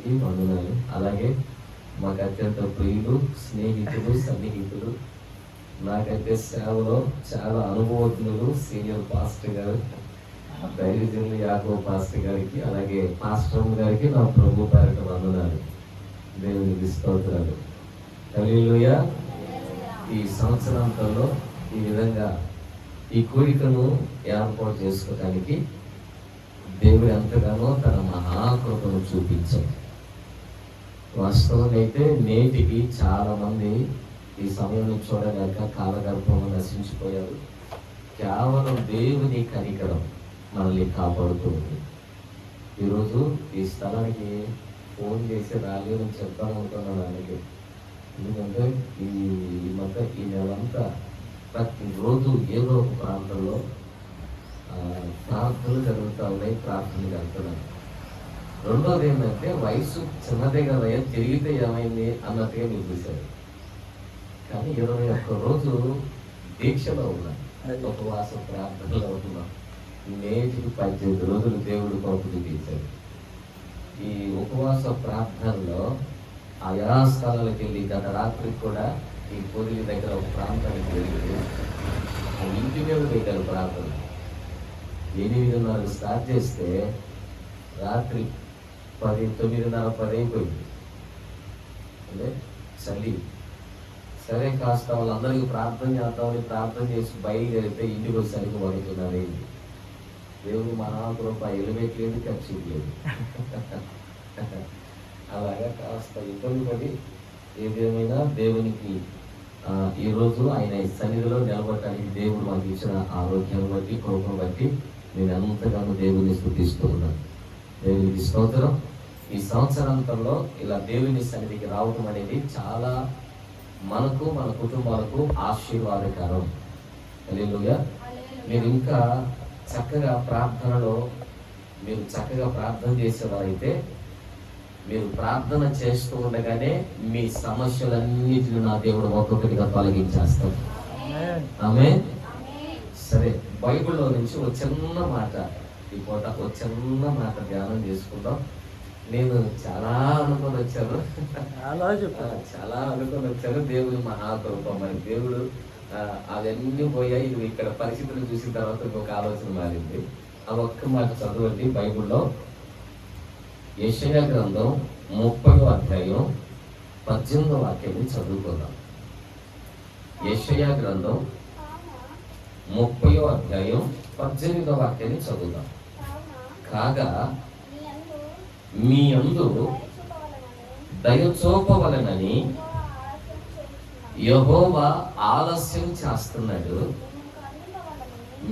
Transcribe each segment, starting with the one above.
అందరికీ వందనాలు. అలాగే మాకు అత్యంత ప్రియులు, స్నేహితులు, సన్నిహితులు, నాకైతే సేవలో చాలా అనుభవజ్ఞులు సీనియర్ పాస్టర్ గారు, దైవజనులు యాకోబు పాస్టర్ గారికి, అలాగే పాస్టర్ గారికి నా ప్రభు పేరట వందనాలు. దేవునికి స్తోత్రాలు. హల్లెలూయా. ఈ సంవత్సరాంతంలో ఈ విధంగా ఈ కోరికను ఏర్పాటు చేసుకోవడానికి దేవుడు ఎంతగానో తన మహాకృపను చూపించాడు. వాస్తవంగా అయితే నేటికి చాలా మంది ఈ సమయంలో చూడలేక కాలగర్భంలో నశించిపోయారు. కేవలం దేవుని కనికరం మనల్ని కాపాడుతుంది. ఈరోజు ఈ స్థలానికి ఫోన్ చేసి రాలేదని చెప్తామనుకున్నాను ఆయనకి. ఎందుకంటే ఈ నెలంతా ప్రతిరోజు ఏదో ఒక ప్రాంతంలో ప్రార్థనలు జరుగుతూ ఉన్నాయి, ప్రార్థనలు జరుగుతున్నాయి. రెండోది ఏంటంటే వయసు చిన్నదే కదా, తిరిగితే ఏమైంది అన్నట్టుగా మీరు చూశారు. కానీ 21 రోజు దీక్షలో ఉన్నాం, ఉపవాస ప్రార్థనలో ఉంటున్నాం. నేటికి 18 రోజులు దేవుడు పంపులు తీశాడు. ఈ ఉపవాస ప్రార్థనలో ఆయా స్థలాలకు వెళ్ళి గత రాత్రికి కూడా ఈ పొదిలి దగ్గర ఒక ప్రాంతానికి వెళ్ళి ఆ ఇంటి మీద పెట్టారు ప్రార్థన. 8:30 స్టార్ట్ చేస్తే రాత్రి 9:30 అయిపోయింది. అంటే చలి. సరే కాస్త వాళ్ళందరికీ ప్రార్థన చేద్దామని ప్రార్థన చేసి బయలుదేరితే ఇంటికి వచ్చి సరిగ్గా పడుతున్నారు. దేవుడు మహాకృప, ఎలివేట్ లేదు, ఖర్చు లేదు. అలాగా కాస్త ఇబ్బంది పడి ఏదేమైనా దేవునికి ఈరోజు ఆయన సన్నిధిలో నిలబడటానికి దేవుడు మాకు ఇచ్చిన ఆరోగ్యాన్ని బట్టి, కృపను బట్టి నేను ఎంతగానో దేవుని స్తుతిస్తూ ఉన్నాను. దేవునికి స్తోత్రం. ఈ సంవత్సరాంతంలో ఇలా దేవుని సన్నిధికి రావటం అనేది చాలా మనకు, మన కుటుంబాలకు ఆశీర్వాదకరం. హల్లెలూయా. మీరు ఇంకా చక్కగా ప్రార్థనలో మీరు చక్కగా ప్రార్థన చేసేవారైతే మీరు ప్రార్థన చేస్తూ ఉండగానే మీ సమస్యలన్నిటిని నా దేవుడు ఒక్కొక్కటిగా తొలగించేస్తాడు. ఆమేన్. సరే, బైబిల్లో నుంచి ఒక చిన్న మాట, ఈ పూట ఒక చిన్న మాట ధ్యానం చేసుకుందాం. నేను చాలా అనుకొని వచ్చాను, దేవుని మహాకృప. మరి దేవుడు అవన్నీ పోయాయి. ఇది ఇక్కడ పరిస్థితులు చూసిన తర్వాత ఇంకొక ఆలోచన మారింది. ఆ ఒక్క మాట చదవండి. బైబిల్లో యెషయా గ్రంథం 30వ అధ్యాయం 18వ వాక్యాన్ని చదువుకుందాం. యెషయా గ్రంథం 30వ అధ్యాయం 18వ వాక్యాన్ని చదువుదాం. కాగా మీ యందు దయ చూపవలెనని యెహోవా ఆలస్యం చేస్తున్నాడు,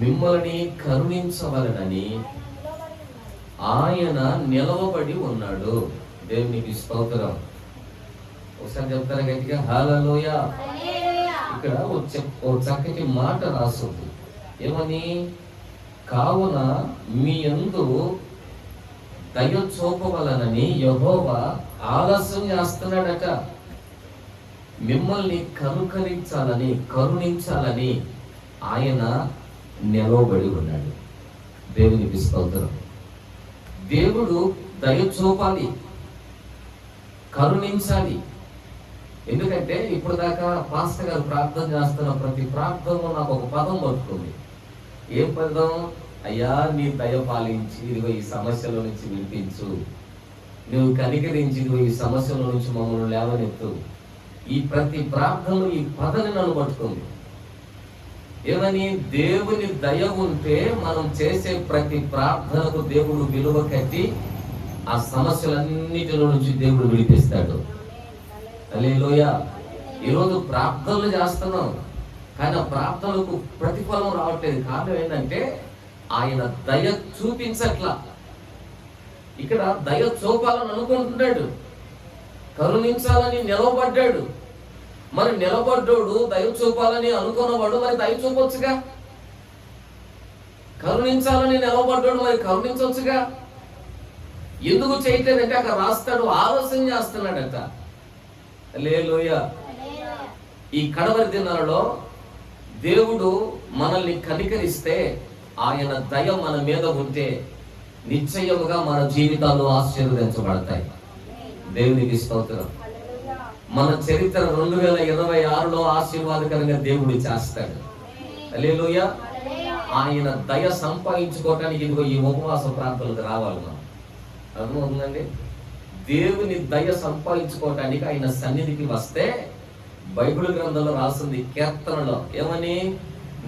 మిమ్మల్ని కరుణించవలెనని ఆయన నిలవబడి ఉన్నాడు. దేవునికి స్తోత్రం. ఒకసారి చెప్తారా గట్టిగా? హల్లెలూయా. ఇక్కడ ఓ చక్కటి మాట రాస్తుంది. ఏమని? కావున మీ యందు దయ చూపవలనని యెహోవా ఆలస్యం చేస్తున్నాడట, మిమ్మల్ని కరుణించాలని ఆయన నిలవబడి ఉన్నాడు. దేవునికి స్తోత్రం. దేవుడు దయ చూపాలి, కరుణించాలి. ఎందుకంటే ఇప్పుడు దాకా పాస్టర్ గారు ప్రార్థన చేస్తున్న ప్రతి ప్రార్థనలో నాకు ఒక పదం పట్టుకుంది. ఏం పదం? అయ్యా, నీ దయ పాలించి ఇదిగో ఈ సమస్యల నుంచి విడిపించు, నువ్వు కనికరించి ఇదిగో ఈ సమస్యల నుంచి మమ్మల్ని లేవనెత్తు. ఈ ప్రతి ప్రార్థనలో ఈ పదని నన్ను పట్టుకుంది. ఏమని? దేవుని దయ ఉంటే మనం చేసే ప్రతి ప్రార్థనకు దేవుడు విలువ కట్టి ఆ సమస్యలన్నిటిలో నుంచి దేవుడు విడిపిస్తాడు. హల్లెలూయా. ఈరోజు ప్రార్థనలు చేస్తున్నాం, కానీ ఆ ప్రార్థనలకు ప్రతిఫలం రావట్లేదు. కారణం ఏంటంటే ఆయన దయ చూపించట్లా. ఇక్కడ దయ చూపాలని అనుకుంటున్నాడు, కరుణించాలని నిలవబడ్డాడు. మరి నిలబడ్డోడు దయ చూపాలని అనుకున్నవాడు మరి దయ చూపొచ్చుగా. కరుణించాలని నిలబడ్డాడు మరి కరుణించవచ్చుగా. ఎందుకు చేయట్లేదంటే అక్కడ రాస్తాడు, ఆలస్యం చేస్తున్నాడట. హల్లెలూయా. ఈ కడవరి దినాలలో దేవుడు మనల్ని కనికరిస్తే, ఆయన దయ మన మీద ఉంటే నిశ్చయముగా మన జీవితాలు ఆశీర్వదించబడతాయి. దేవునికి స్తోత్రం. మన చరిత్ర 2026లో ఆశీర్వాదకరంగా దేవుడు చేస్తాడు. హల్లెలూయా. ఆయన దయ సంపాదించుకోవటానికి ఇదిగో ఈ ఉపవాస ప్రాంతాలకు రావాలి మనం. అర్థమవుతుందండి? దేవుని దయ సంపాదించుకోవటానికి ఆయన సన్నిధికి వస్తే బైబిల్ గ్రంథంలో రాసింది కీర్తనలో ఏమని,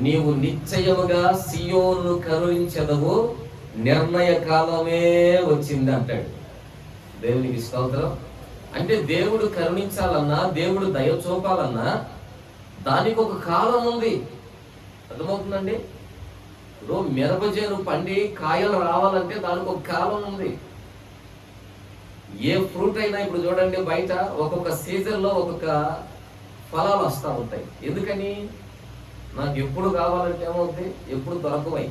నీవు నిశ్చయముగా సియోను కరుణించెదవు, నిర్ణయ కాలమే వచ్చింది అంటాడు. దేవునికి స్తోత్రం. అంటే దేవుడు కరుణించాలన్నా, దేవుడు దయ చూపాలన్నా దానికి ఒక కాలం ఉంది. అర్థమవుతుందండి? ఇప్పుడు మిరపజేను పండి కాయలు రావాలంటే దానికి ఒక కాలం ఉంది. ఏ ఫ్రూట్ అయినా ఇప్పుడు చూడండి, బయట ఒక్కొక్క సీజన్లో ఒక్కొక్క ఫలాలు వస్తూ ఉంటాయి. ఎందుకని? నాకు ఎప్పుడు కావాలంటే ఏమవుతుంది, ఎప్పుడు దొరకవై,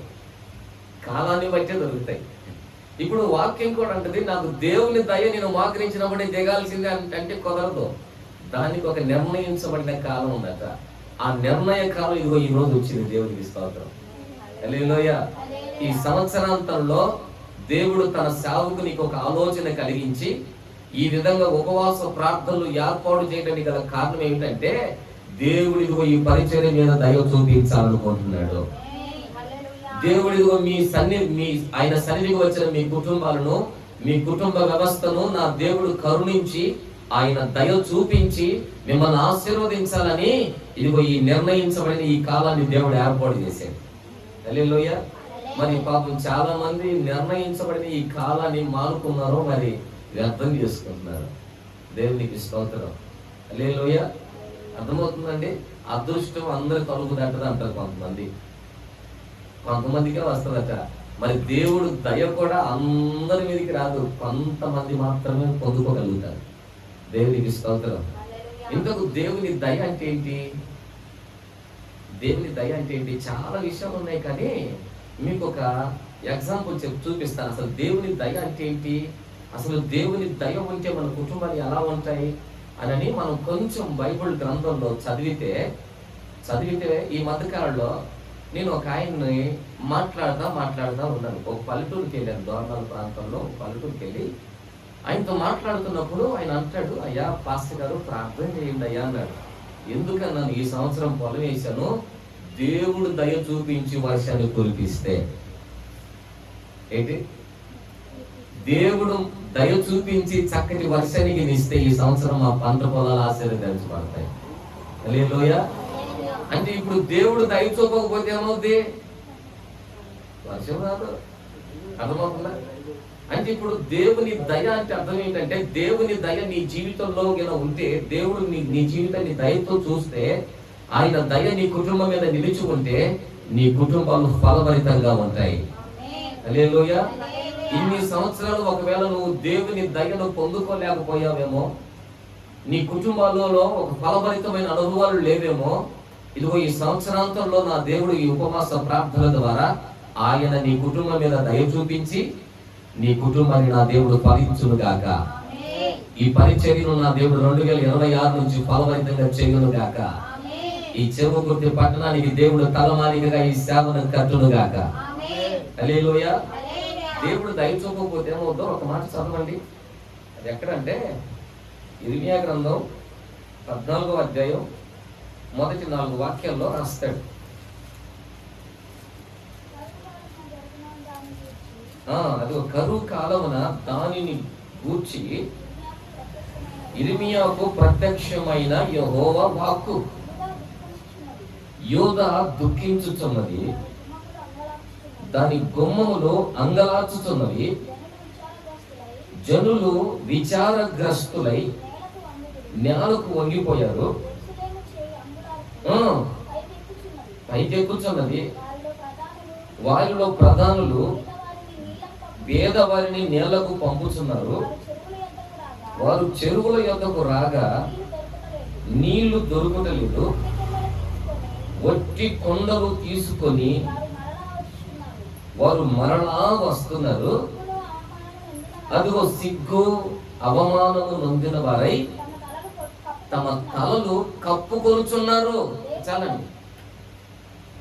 కాలాన్ని బట్టే దొరుకుతాయి. ఇప్పుడు వాక్యం కూడా అంటది, నాకు దేవుని దయ నేను మోకరించినప్పుడే దిగాల్సిందే అంటే కుదరదు. దానికి ఒక నిర్ణయించబడిన కాలం ఉందట. ఆ నిర్ణయ కాలం ఇదిగో ఈ రోజు వచ్చింది. దేవునికి స్తోత్రం. హల్లెలూయా. ఈ సంవత్సరాంతంలో దేవుడు తన సేవకునికి ఒక ఆలోచన కలిగించి ఈ విధంగా ఉపవాస ప్రార్థనలు ఏర్పాటు చేయడానికి గల కారణం ఏమిటంటే, దేవుడిదిగో ఈ పరిచర్య మీద దయ చూపించాలనుకుంటున్నాడు. దేవుడిదిగో ఆయన సన్నిధికి వచ్చిన మీ కుటుంబాలను, మీ కుటుంబ వ్యవస్థను నా దేవుడు కరుణించి ఆయన దయ చూపించి మిమ్మల్ని ఆశీర్వదించాలని ఇదిగో ఈ నిర్ణయించబడిన ఈ కాలాన్ని దేవుడు ఏర్పాటు చేశాడు. హల్లెలూయా. మరి పాపం చాలా మంది నిర్ణయించబడిన ఈ కాలాన్ని మానుకున్నారో మరి వ్యర్థం చేసుకుంటున్నారు. దేవునికి స్తోత్రం. హల్లెలూయా. అర్థమవుతుందండి? అదృష్టం అందరి తలుపు తట్టదు అంటారు కొంతమందికే వస్తుందట. మరి దేవుడు దయ కూడా అందరి మీదకి రాదు, కొంతమంది మాత్రమే పొందుకోగలుగుతారు. దేవునికి స్తోత్రం. ఇంతకు దేవుని దయ అంటే ఏంటి? దేవుని దయ అంటే ఏంటి? చాలా విషయాలు ఉన్నాయి, కానీ మీకు ఒక ఎగ్జాంపుల్ చూపిస్తాను. అసలు దేవుని దయ అంటే ఏంటి, అసలు దేవుని దయ ఉంటే మన కుటుంబాలు ఎలా ఉంటాయి అని మనం కొంచెం బైబిల్ గ్రంథంలో చదివితే ఈ మధ్యకాలంలో నేను ఒక ఆయన్ని మాట్లాడుతూ ఉన్నాను. ఒక పల్లెటూరుకి వెళ్ళాను, దోర్నాల ప్రాంతంలో ఒక పల్లెటూరుకి వెళ్ళి ఆయనతో మాట్లాడుతున్నప్పుడు ఆయన అంటాడు, అయ్యా పాస్టర్ గారు ప్రార్థన చేయండి అయ్యా అన్నాడు. ఎందుకన్నాను, ఈ సంవత్సరం పొలం వేశాను, దేవుడు దయ చూపించి వర్షాన్ని కురిపిస్తే. ఏంటి? దేవుడు దయ చూపించి చక్కటి వర్షానికి ఇస్తే ఈ సంవత్సరం మా పంట పొలాలు ఆశీర్వదించబడతాయి. హల్లెలూయా. అంటే ఇప్పుడు దేవుడు దయ చూపకపోతే ఏమవుద్ది? వర్షం రాదు. అర్థమవుతుందా? అంటే ఇప్పుడు దేవుని దయ అంటే అర్థం ఏంటంటే, దేవుని దయ నీ జీవితంలో ఉంటే, దేవుడు నీ జీవితాన్ని దయతో చూస్తే, ఆయన దయ నీ కుటుంబం మీద నిలిచి ఉంటే నీ కుటుంబాలు ఫలభరితంగా ఉంటాయి. హల్లెలూయా. ఇన్ని సంవత్సరాలు ఒకవేళ నువ్వు దేవుని దయను పొందుకోలేకపోయావేమో, నీ కుటుంబాలలో ఒక ఫలభరితమైన అనుభవాలు లేవేమో, ఇదిగో ఈ సంవత్సరాంతంలో నా దేవుడు ఈ ఉపవాస ప్రార్థనల ద్వారా ఆయన నీ కుటుంబం మీద దయ చూపించి నీ కుటుంబాన్ని నా దేవుడు ఫలించును గాక. ఈ పరిచర్యను నా దేవుడు 2026 నుంచి ఫలభరితంగా చేయును గాక. ఈ చెరుకుర్తి పట్టణానికి దేవుడు తలమానికగా ఈ సేవను కట్టును గాక. హల్లెలూయా. దేవుడు దయ చూపకపోతే ఏమవుతుందో ఒక మాట చదవండి. అది ఎక్కడంటే ఇర్మియా గ్రంథం 14వ అధ్యాయం మొదటి 4 వాక్యాల్లో రాస్తాడు. అది ఒక కరువు కాలమున దానిని గూర్చి ఇర్మియాకు ప్రత్యక్షమైన యెహోవా వాక్కు. యూదా దుఃఖించుచున్నది, దాని గుమ్మములు అంగలార్చుచున్నవి, జనులు విచారగ్రస్తులై నేలకు వంగిపోయారు, పైకెక్కుచున్నది. వారిలో ప్రధానులు పేదవారిని నేలకు పంపుచున్నారు. వారు చెరువుల యొద్దకు రాగా నీళ్లు దొరుకుటలేదు. ఒట్టి కొండలు తీసుకొని వారు మరలా వస్తున్నారు. అదిగో సిగ్గు అవమానము నొందిన వారై తమ తలలు కప్పుకొనుచున్నారు. చాలండి,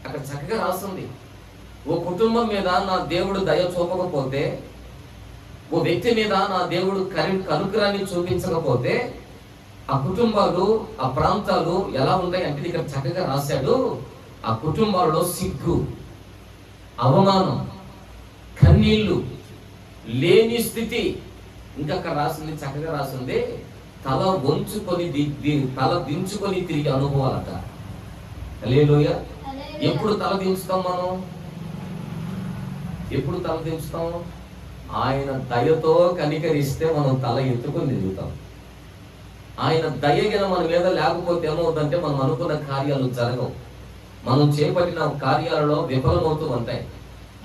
అక్కడ చక్కగా రాస్తుంది. ఓ కుటుంబం మీద నా దేవుడు దయ చూపకపోతే ఓ వ్యక్తి మీద నా దేవుడు కనుకరాన్ని చూపించకపోతే ఆ కుటుంబాలు, ఆ ప్రాంతాలు ఎలా ఉన్నాయి అంటే ఇక్కడ చక్కగా రాశాడు. ఆ కుటుంబాలలో సిగ్గు, అవమానం, కన్నీళ్లు లేని స్థితి. ఇంకా అక్కడ రాసింది, చక్కగా రాసింది, తల వంచుకొని తల దించుకొని తిరిగి అనుభవాలట. హల్లెలూయా. ఎప్పుడు తల దించుతాం మనం? ఎప్పుడు తల దించుతాం? ఆయన దయతో కనికరిస్తే మనం తల ఎత్తుకొని తిరుగుతాం. ఆయన దయగిన మన మీద లేకపోతే ఏమవుతుందంటే మనం అనుకున్న కార్యాలు జరగవు. మనం చేపట్టిన కార్యాలలో విఫలమవుతూ ఉంటాయి.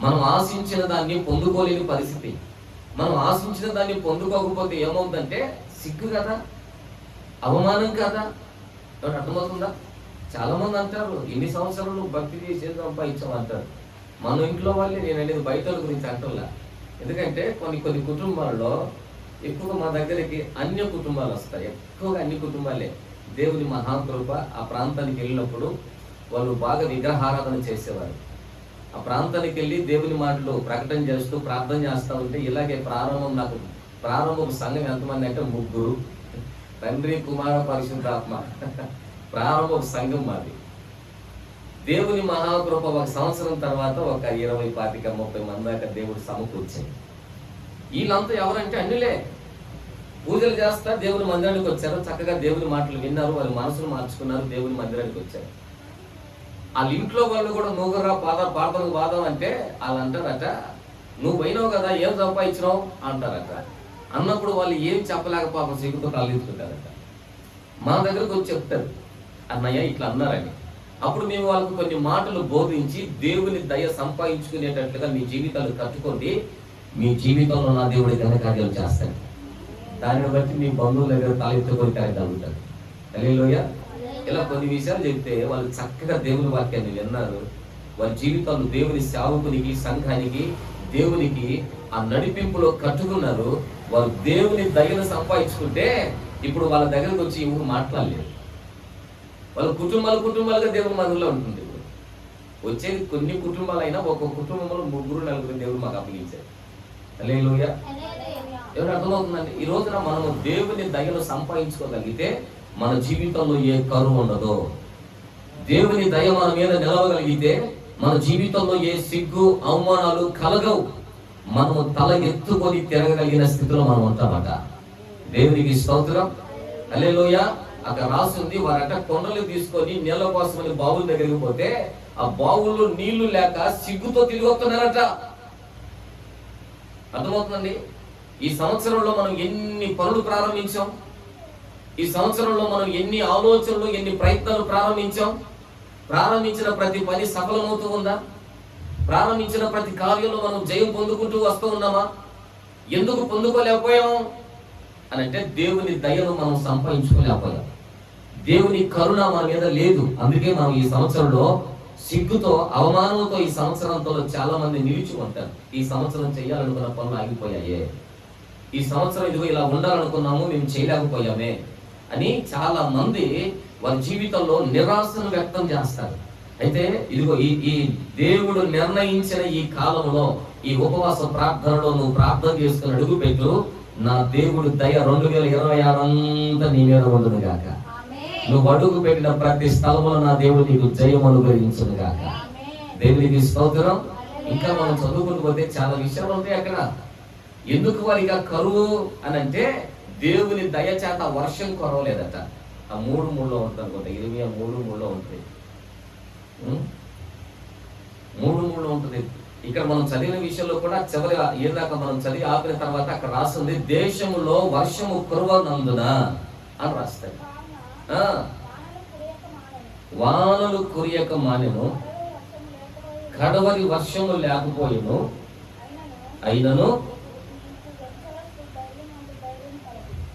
మనం ఆశించిన దాన్ని పొందుకోలేని పరిస్థితి. మనం ఆశించిన దాన్ని పొందుకోకపోతే ఏమవుతుందంటే సిగ్గు కదా, అవమానం కదా. అర్థమవుతుందా? చాలా మంది అంటారు, ఎన్ని సంవత్సరాలు భక్తి చేసేది సంపాదించాం అంటారు. మన ఇంట్లో వాళ్ళే, నేను అనేది బయట గురించి అంటలా. ఎందుకంటే కొన్ని కుటుంబాల్లో ఎక్కువగా మా దగ్గరికి అన్య కుటుంబాలు వస్తాయి. ఎక్కువగా అన్ని కుటుంబాలే. దేవుని మహాకృప ఆ ప్రాంతానికి వెళ్ళినప్పుడు వాళ్ళు బాగా విగ్రహారాధన చేసేవారు. ఆ ప్రాంతానికి వెళ్ళి దేవుని మాటలు ప్రకటన చేస్తూ ప్రార్థన చేస్తూ ఉంటే ఇలాగే ప్రారంభం సంఘం ఎంతమంది అంటే 3, తండ్రి, కుమార, పరిశుద్ధాత్మ. ప్రారంభ సంఘం మాది. దేవుని మహాకృప ఒక సంవత్సరం తర్వాత ఒక 20, 25, 30 మంది దాకా దేవుడు సమకూర్చింది. వీళ్ళంతా ఎవరంటే అన్నిలే. పూజలు చేస్తా దేవుని మందిరానికి వచ్చారు, చక్కగా దేవుని మాటలు విన్నారు, వాళ్ళ మనసును మార్చుకున్నారు, దేవుని మందిరానికి వచ్చారు. వాళ్ళ ఇంట్లో వాళ్ళు కూడా నూగరా పాడతాను వాదం అంటే వాళ్ళు అంటారట, నువ్వు పోయినావు కదా, ఏం సంపాదించినావు అంటారట. అన్నప్పుడు వాళ్ళు ఏం చెప్పలేక పాపం సిగ్గుతో తలెత్తుకుంటారట. మా దగ్గరకు వచ్చి చెప్తారు, అన్నయ్య ఇట్లా అన్నారని. అప్పుడు మేము వాళ్ళకు కొన్ని మాటలు బోధించి దేవుని దయ సంపాదించుకునేటట్లుగా మీ జీవితాలు కట్టుకోండి, మీ జీవితంలో నా దేవుడి ఘన కార్యాలు చేస్తాను. దానిని బట్టి మీ బంధువుల దగ్గర తలెత్తుకొని కలగలుగుతారు. హల్లెలూయా. ఇలా కొన్ని విషయాలు చెప్తే వాళ్ళు చక్కగా దేవుని వాక్యాన్ని విన్నారు. వాళ్ళ జీవితాలు దేవుని సేవకునికి, సంఘానికి, దేవునికి ఆ నడిపింపులో కట్టుకున్నారు. వారు దేవుని దయను సంపాదించుకుంటే ఇప్పుడు వాళ్ళ దగ్గరకు వచ్చి ఎవరు మాట్లాడలేదు. వాళ్ళ కుటుంబాలుగా దేవుని మందిలో ఉంటుంది. వచ్చేది కొన్ని కుటుంబాలైనా ఒక్కొక్క కుటుంబంలో 3, 4 దేవుడు మాకు అప్పగించారు. హల్లెలూయా. ఎవరు అర్థమవుతుందండి? ఈ రోజున మనము దేవుని దయను సంపాదించుకోగలిగితే మన జీవితంలో ఏ కరువు ఉండదు. దేవుని దయ మన మీద నిలవగలిగితే మన జీవితంలో ఏ సిగ్గు, అవమానాలు కలగవు. మనము తల ఎత్తుకొని తిరగగలిగిన స్థితిలో మనం ఉంటామట. దేవునికి స్తోత్రం. హల్లెలూయా. అక్కడ రాసింది, వారట కొండలు తీసుకొని నీళ్ళ కోసమని బావుల దగ్గరికి పోతే ఆ బావుల్లో నీళ్లు లేక సిగ్గుతో తిరిగి వస్తున్నారట. అర్థమవుతుందండి? ఈ సంవత్సరంలో మనం ఎన్ని పనులు ప్రారంభించాం, ఈ సంవత్సరంలో మనం ఎన్ని ఆలోచనలు, ఎన్ని ప్రయత్నాలు ప్రారంభించిన ప్రతి పని సఫలమవుతూ ఉందా? ప్రారంభించిన ప్రతి కార్యంలో మనం జయం పొందుకుంటూ వస్తూ ఉన్నామా? ఎందుకు పొందుకోలేకపోయాం అని అంటే దేవుని దయను మనం సంపాదించుకోలేకపోయాం. దేవుని కరుణ మన మీద లేదు. అందుకే మనం ఈ సంవత్సరంలో సిగ్గుతో, అవమానంతో ఈ సంవత్సరంతో చాలా మంది నిలిచి ఉంటారు. ఈ సంవత్సరం చేయాలనుకున్న పనులు ఆగిపోయాయే, ఈ సంవత్సరం ఇదిగో ఇలా ఉండాలనుకున్నాము, మేము చేయలేకపోయామే అని చాలా మంది వారి జీవితంలో నిరాశను వ్యక్తం చేస్తారు. అయితే ఇదిగో ఈ దేవుడు నిర్ణయించిన ఈ కాలంలో, ఈ ఉపవాస ప్రార్థనలో నువ్వు ప్రార్థన చేసుకుని అడుగుపెట్టు, నా దేవుడు దయ 2026 అంతా నీ మీద ఉండును గాక. నువ్వు అడుగు పెట్టిన ప్రతి స్థలంలో నా దేవుడు నీకు జయం అనుగ్రహించును గాక. దేవునికి స్తోత్రం. ఇంకా మనం చదువుకుంటూ పోతే చాలా విషయాలు ఉంటాయి అక్కడ. ఎందుకు వారికి ఆ కరువు అని అంటే దేవుని దయ చేత వర్షం కొరవలేదట. ఆ 3:3 ఉంటుంది అనుకుంటా, 23:3 ఉంటుంది, 3:3 ఉంటుంది. ఇక్కడ మనం చదివిన విషయంలో కూడా చివరి ఏదాకా మనం చదివి ఆపిన తర్వాత అక్కడ రాస్తుంది, దేశంలో వర్షము కురవనందున అని రాస్తాయి. వానలు కురియక మానెను, కడవరి వర్షము లేకపోయేను,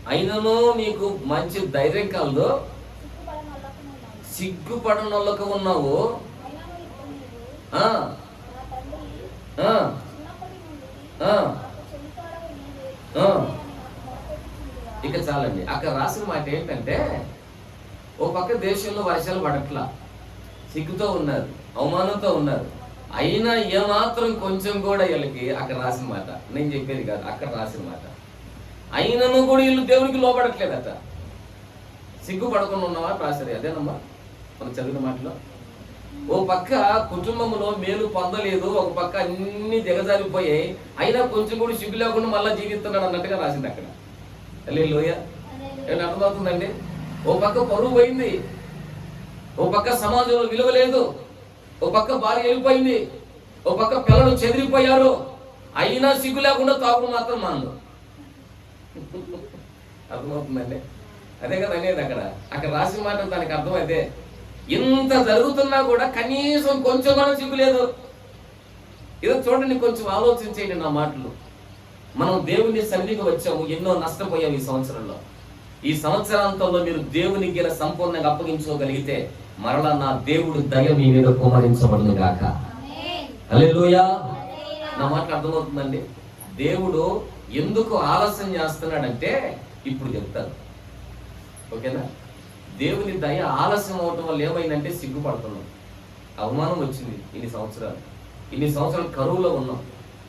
అయినను నీకు మంచి ధైర్యం కలదు, సిగ్గుపడనొల్లక ఉన్నావు. ఇక చాలండి. అక్కడ రాసిన మాట ఏంటంటే, ఓ పక్క దేశంలో వర్షాలు పడట్లా, సిగ్గుతో ఉన్నారు, అవమానంతో ఉన్నారు. అయినా ఏమాత్రం కొంచెం కూడా వీళ్ళకి అక్కడ రాసిన మాట, నేను చెప్పేది కాదు, అక్కడ రాసిన మాట. అయినను కూడా వీళ్ళు దేవునికి లోపడట్లేదట. సిగ్గుపడకుండా ఉన్నవా రాశారు. అదేనమ్మా మనం చదివిన మాటలో. ఓ పక్క కుటుంబంలో మేలు పొందలేదు, ఒక పక్క అన్ని దిగజారిపోయాయి, అయినా కొంచెం కూడా సిగ్గు లేకుండా మళ్ళీ జీవిస్తున్నాడు అన్నట్టుగా రాసింది అక్కడ. హల్లెలూయ. ఏమైనా అర్థమవుతుందండి? ఓ పక్క పరువు పోయింది, ఓ పక్క సమాజంలో విలువ లేదు, ఓ పక్క భార్య వెళ్ళిపోయింది, ఓ పక్క పిల్లలు చెదిరిపోయారు, అయినా సిగ్గు లేకుండా తాగుడు మాత్రం మానదు. అర్థమవుతుందండి? అదే కదా అనేది అక్కడ రాసిన మాట. దానికి అర్థం అదే. ఇంత జరుగుతున్నా కూడా కనీసం కొంచెం కూడా సిగ్గు లేదు. ఇదో చూడండి, కొంచెం ఆలోచించేయండి నా మాటలు. మనం దేవుని సన్నిధికి వచ్చాము, ఎన్నో నష్టపోయాము ఈ సంవత్సరంలో. ఈ సంవత్సరాంతంలో మీరు దేవునికి సంపూర్ణంగా అప్పగించుకోగలిగితే మరలా నా దేవుడు దయ మీ మీద కుమరించబడును గాక. హల్లెలూయా. నా మాట అర్థమవుతుందండి? దేవుడు ఎందుకు ఆలస్యం చేస్తున్నాడంటే ఇప్పుడు చెప్తాను, ఓకేనా? దేవుని దయ ఆలస్యం అవటం వల్ల ఏమైందంటే సిగ్గుపడుతున్నాం, అవమానం వచ్చింది. ఇన్ని సంవత్సరాలు కరువులో ఉన్నాం,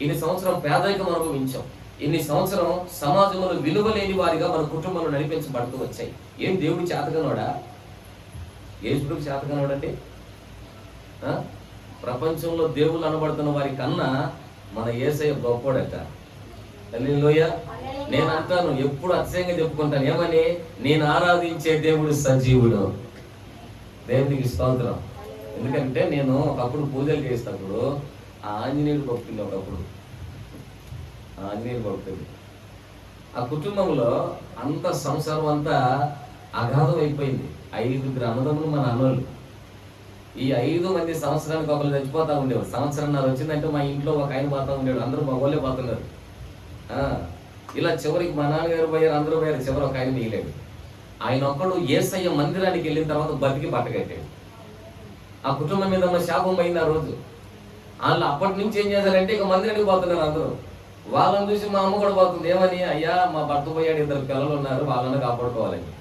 ఇన్ని సంవత్సరం పేదరికం అనుభవించాం, ఇన్ని సంవత్సరం సమాజంలో విలువ లేని వారిగా మన కుటుంబంలో నడిపించబడుతూ వచ్చాయి. ఏం దేవుడు చేతగానోడా? యేసుడికి చేతగానోడండి? ప్రపంచంలో దేవుళ్ళు అనబడుతున్న వారి కన్నా మన యేసయ్య గొప్పోడట. హల్లెలూయా. నేను అంటాను, ఎప్పుడు అతిశయంగా చెప్పుకుంటాను, ఏమని? నేను ఆరాధించే దేవుడు సజీవుడు. దేవునికి స్తోత్రం. ఎందుకంటే నేను ఒకప్పుడు పూజలు చేసినప్పుడు ఆ ఆంజనేయుడు భక్తులు, ఒకప్పుడు ఆంజనేయుడు భక్తులు. ఆ కుటుంబంలో అంత సంసారం అంతా అగాధం అయిపోయింది. 5 అన్నదమ్ములు మన అన్నోళ్ళు. ఈ 5 మంది సంవత్సరానికి ఒకరు చచ్చిపోతా ఉండేవారు. సంవత్సరంన్నర వచ్చిందంటే మా ఇంట్లో ఒక ఆయన పోతా ఉండేవాడు, అందరూ మగోళ్ళే పోతున్నారు. ఇలా చివరికి మా నాన్నగారు పోయారు, అందరూ పోయారు, చివరి ఒక ఆయన మిగిలాడు. ఆయన ఒక్కడు యేసయ్య మందిరానికి వెళ్ళిన తర్వాత బతికి బట్టగట్టాడు. ఆ కుటుంబం మీద ఉన్న శాపం పోయింది ఆ రోజు. వాళ్ళు అప్పటి నుంచి ఏం చేశారంటే ఇక మందిరానికి పోతున్నారు అందరూ. వాళ్ళని చూసి మా అమ్మ కూడా పోతుంది, ఏమని? అయ్యా మా భర్త పోయాడు, 2 పిల్లలు ఉన్నారు, వాళ్ళని కాపాడుకోవాలని.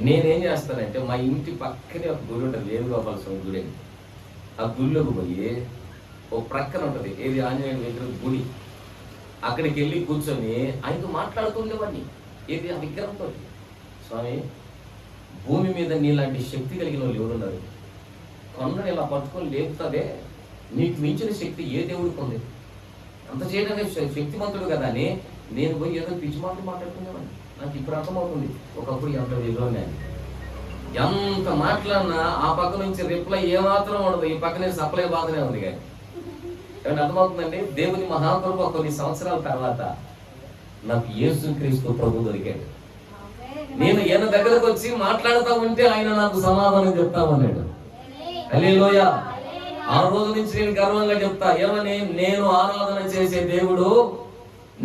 నేనేం చేస్తానంటే మా ఇంటి పక్కనే ఒక గుడి ఉంటుంది, వేణుగోపాల స్వామి గుడి. ఆ గుడిలోకి పోయి ఒక ప్రక్కన ఉంటుంది ఏది ఆంజనేయుడు విగ్రహం గుడి, అక్కడికి వెళ్ళి కూర్చొని ఆయనతో మాట్లాడుతుండేవాడిని. ఏది ఆ విగ్రహంతో, స్వామి భూమి మీద నీలాంటి శక్తి కలిగిన వాళ్ళు ఎవరున్నారు? కొండని ఇలా పట్టుకొని లేపుతాదే, నీకు మించిన శక్తి ఏ దేవుడికి ఉంది? అంత చేయడానికి శక్తిమంతుడు కదా అని నేను పోయి ఏదో పిచ్చి మాటలు మాట్లాడుకునేవాడిని. నాకు ఇప్పుడు అర్థమవుతుంది ఒకప్పుడు ఎంత విలువనే. ఎంత మాట్లాడినా ఆ పక్క నుంచి రిప్లై ఏమాత్రం ఉండదు, ఈ పక్క నుంచి సప్లై బాగానే ఉంది. కానీ ఏమైనా అర్థమవుతుందండి? దేవుని మహాకృప కొన్ని సంవత్సరాల తర్వాత నాకు యేసుక్రీస్తు ప్రభు దొరికాడు. నేను ఈయన దగ్గరకు వచ్చి మాట్లాడుతూ ఉంటే ఆయన నాకు సమాధానం చెప్తామన్నాడు. హల్లెలూయా. ఆ రోజు నుంచి నేను గర్వంగా చెప్తా, ఏమని? నేను ఆరాధన చేసే దేవుడు,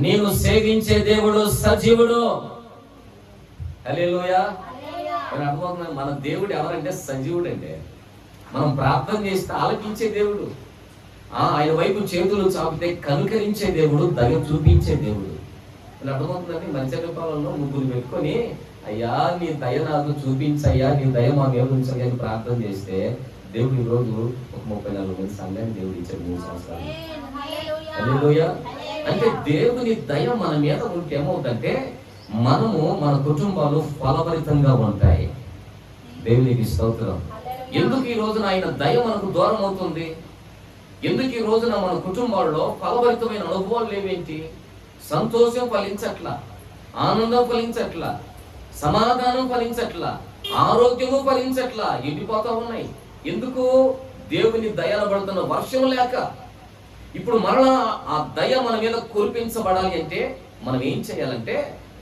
నేను సేవించే దేవుడు సజీవుడు. హల్లెలూయా. అర్థమవుతుంది? మన దేవుడు ఎవరంటే సజీవుడు. అంటే మనం ప్రార్థన చేస్తే ఆలకించే దేవుడు, ఆయన వైపు చేతులు చాపితే కనుకరించే దేవుడు, దయ చూపించే దేవుడు. అని అర్థమవుతుందండి? మంచపాలలో 3 పెట్టుకొని, అయ్యా నీ దయ నాకు చూపించయ్యా, నీ దయ మా మీద ఉంచయ్యా అని ప్రార్థన చేస్తే దేవుడు ఈ రోజు ఒక 34 మంది సంఘాన్ని దేవుడు ఇచ్చాడు 3 సంవత్సరాలు. హల్లెలూయా. అంటే దేవుని దయ మన మీద ఉంటే ఏమవుతుందంటే మనము మన కుటుంబాలు ఫలభరితంగా ఉంటాయి. దేవునికి స్తోత్రం. ఎందుకు ఈ రోజున ఆయన దయ మనకు దూరం అవుతుంది? ఎందుకు ఈ రోజున మన కుటుంబాల్లో ఫలభరితమైన అనుభవాలు లేవేంటి? సంతోషం ఫలించట్లా, ఆనందం ఫలించట్లా, సమాధానం ఫలించట్లా, ఆరోగ్యము ఫలించట్లా, ఎండిపోతా ఉన్నాయి. ఎందుకు? దేవుని దయన పడుతున్న వర్షం లేక. ఇప్పుడు మరలా ఆ దయ మన మీద కురిపించబడాలి అంటే మనం ఏం చేయాలంటే,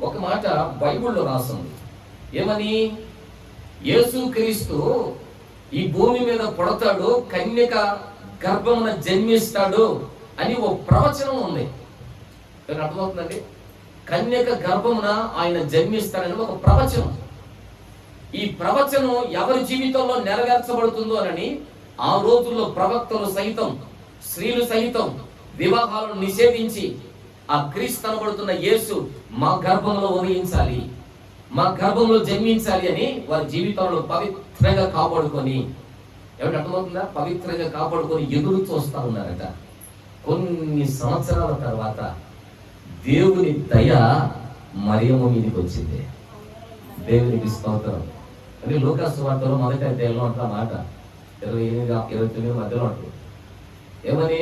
ఒక మాట బైబిల్లో రాస్తుంది. ఏమని? యేసుక్రీస్తు ఈ భూమి మీద పుడతాడు, కన్యక గర్భమున జన్మిస్తాడు అని ఓ ప్రవచనం ఉంది. అర్థమవుతుందండి? కన్యక గర్భమున ఆయన జన్మిస్తాడని ఒక ప్రవచనం. ఈ ప్రవచనం ఎవరి జీవితంలో నెరవేర్చబడుతుందో అని ఆ రోజుల్లో ప్రవక్తలు సైతం, స్త్రీలు సైతం వివాహాలను నిషేధించి ఆ క్రీస్తు అనబడుతున్న యేసు మా గర్భంలో ఉదయించాలి, మా గర్భంలో జన్మించాలి అని వారి జీవితంలో పవిత్రంగా కాపాడుకొని ఏమంటే అర్థమవుతుందా? పవిత్రంగా కాపాడుకొని ఎదురు చూస్తా ఉన్నారట. కొన్ని సంవత్సరాల తర్వాత దేవుని దయ మరియమ్మ మీదకి వచ్చింది. దేవునికి స్తోత్రం. అని లూకా సువార్తలో మొదటి అధ్యాయంలో అంటున్న మాట 28-29 మధ్యలో ఉంటుంది. ఏమని?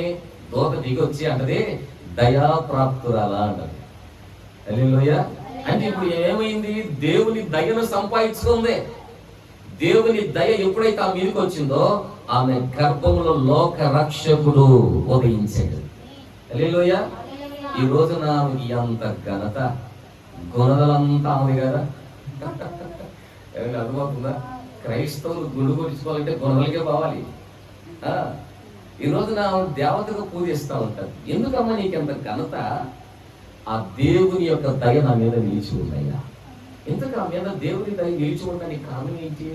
దూత దిగి వచ్చి అంటది, దయాప్రాప్తురాలా అంటది. హల్లెలూయా. అంటే ఇప్పుడు ఏమైంది? దేవుని దయను సంపాదించుకుంది. దేవుని దయ ఎప్పుడైతే ఆ మీదకి వచ్చిందో ఆమె గర్భంలో లోక రక్షకుడు ఉదయించాడు. హల్లెలూయా. ఈ రోజున ఎంత ఘనత, గుణదలంతా ఉంది కదా. అర్థమవుతుందా? క్రైస్తవులు గుండు కొట్టించుకోవాలంటే గుణదలకే పోవాలి. ఈ రోజున దేవతకు పూజిస్తూ ఉంటారు. ఎందుకమ్మా నీకెంత ఘనత? ఆ దేవుని యొక్క దయ నా మీద నిలిచి ఉన్నాయా? ఎందుకు ఆ మీద దేవుని దయ నిలిచి ఉండడానికి కారణం ఏంటి?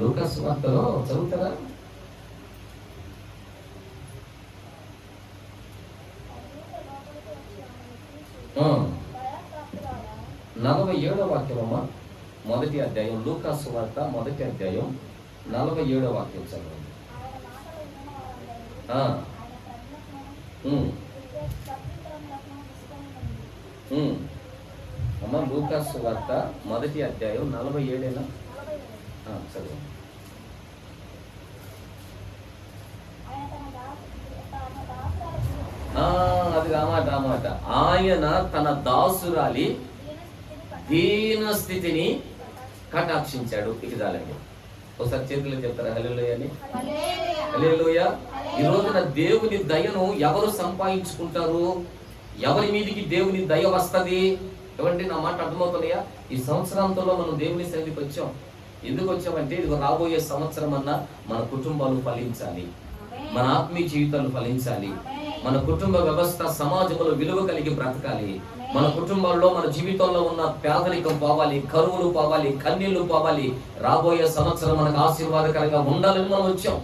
లూకా సువార్తలో చదువుతారా? ఆ 47వ వాక్యమమ్మా, మొదటి అధ్యాయం. లూకా సువార్త మొదటి అధ్యాయం 47వ వాక్యం చదవండి. అమ్మ, లూకా సువార్త మొదటి అధ్యాయం 47 చదవండి. అది ఆ మాట. ఆయన తన దాసురాలి దీన స్థితిని కటాక్షించాడు. ఇది చాలండి. ఒకసారి చేతులు చెప్తారా హల్లెలూయా అని? హల్లెలూయా. ఈ రోజున దేవుని దయను ఎవరు సంపాదించుకుంటారు? ఎవరి మీదికి దేవుని దయ వస్తుంది? ఏమంటే నా మాట అర్థమవుతున్నాయా? ఈ సంవత్సరాంతంలో మనం దేవుని సన్నిధికి వచ్చాం. ఎందుకు వచ్చామంటే ఇది రాబోయే సంవత్సరం అన్నా మన కుటుంబాలు ఫలించాలి, మన ఆత్మీయ జీవితాలు ఫలించాలి, మన కుటుంబ వ్యవస్థ సమాజంలో విలువ కలిగి బ్రతకాలి, మన కుటుంబాల్లో మన జీవితంలో ఉన్న పేదరికం పోవాలి, కరువులు పోవాలి, కన్నీళ్లు పోవాలి. రాబోయే సంవత్సరం మనకు ఆశీర్వాదకరంగా ఉండాలని మనం వచ్చాం.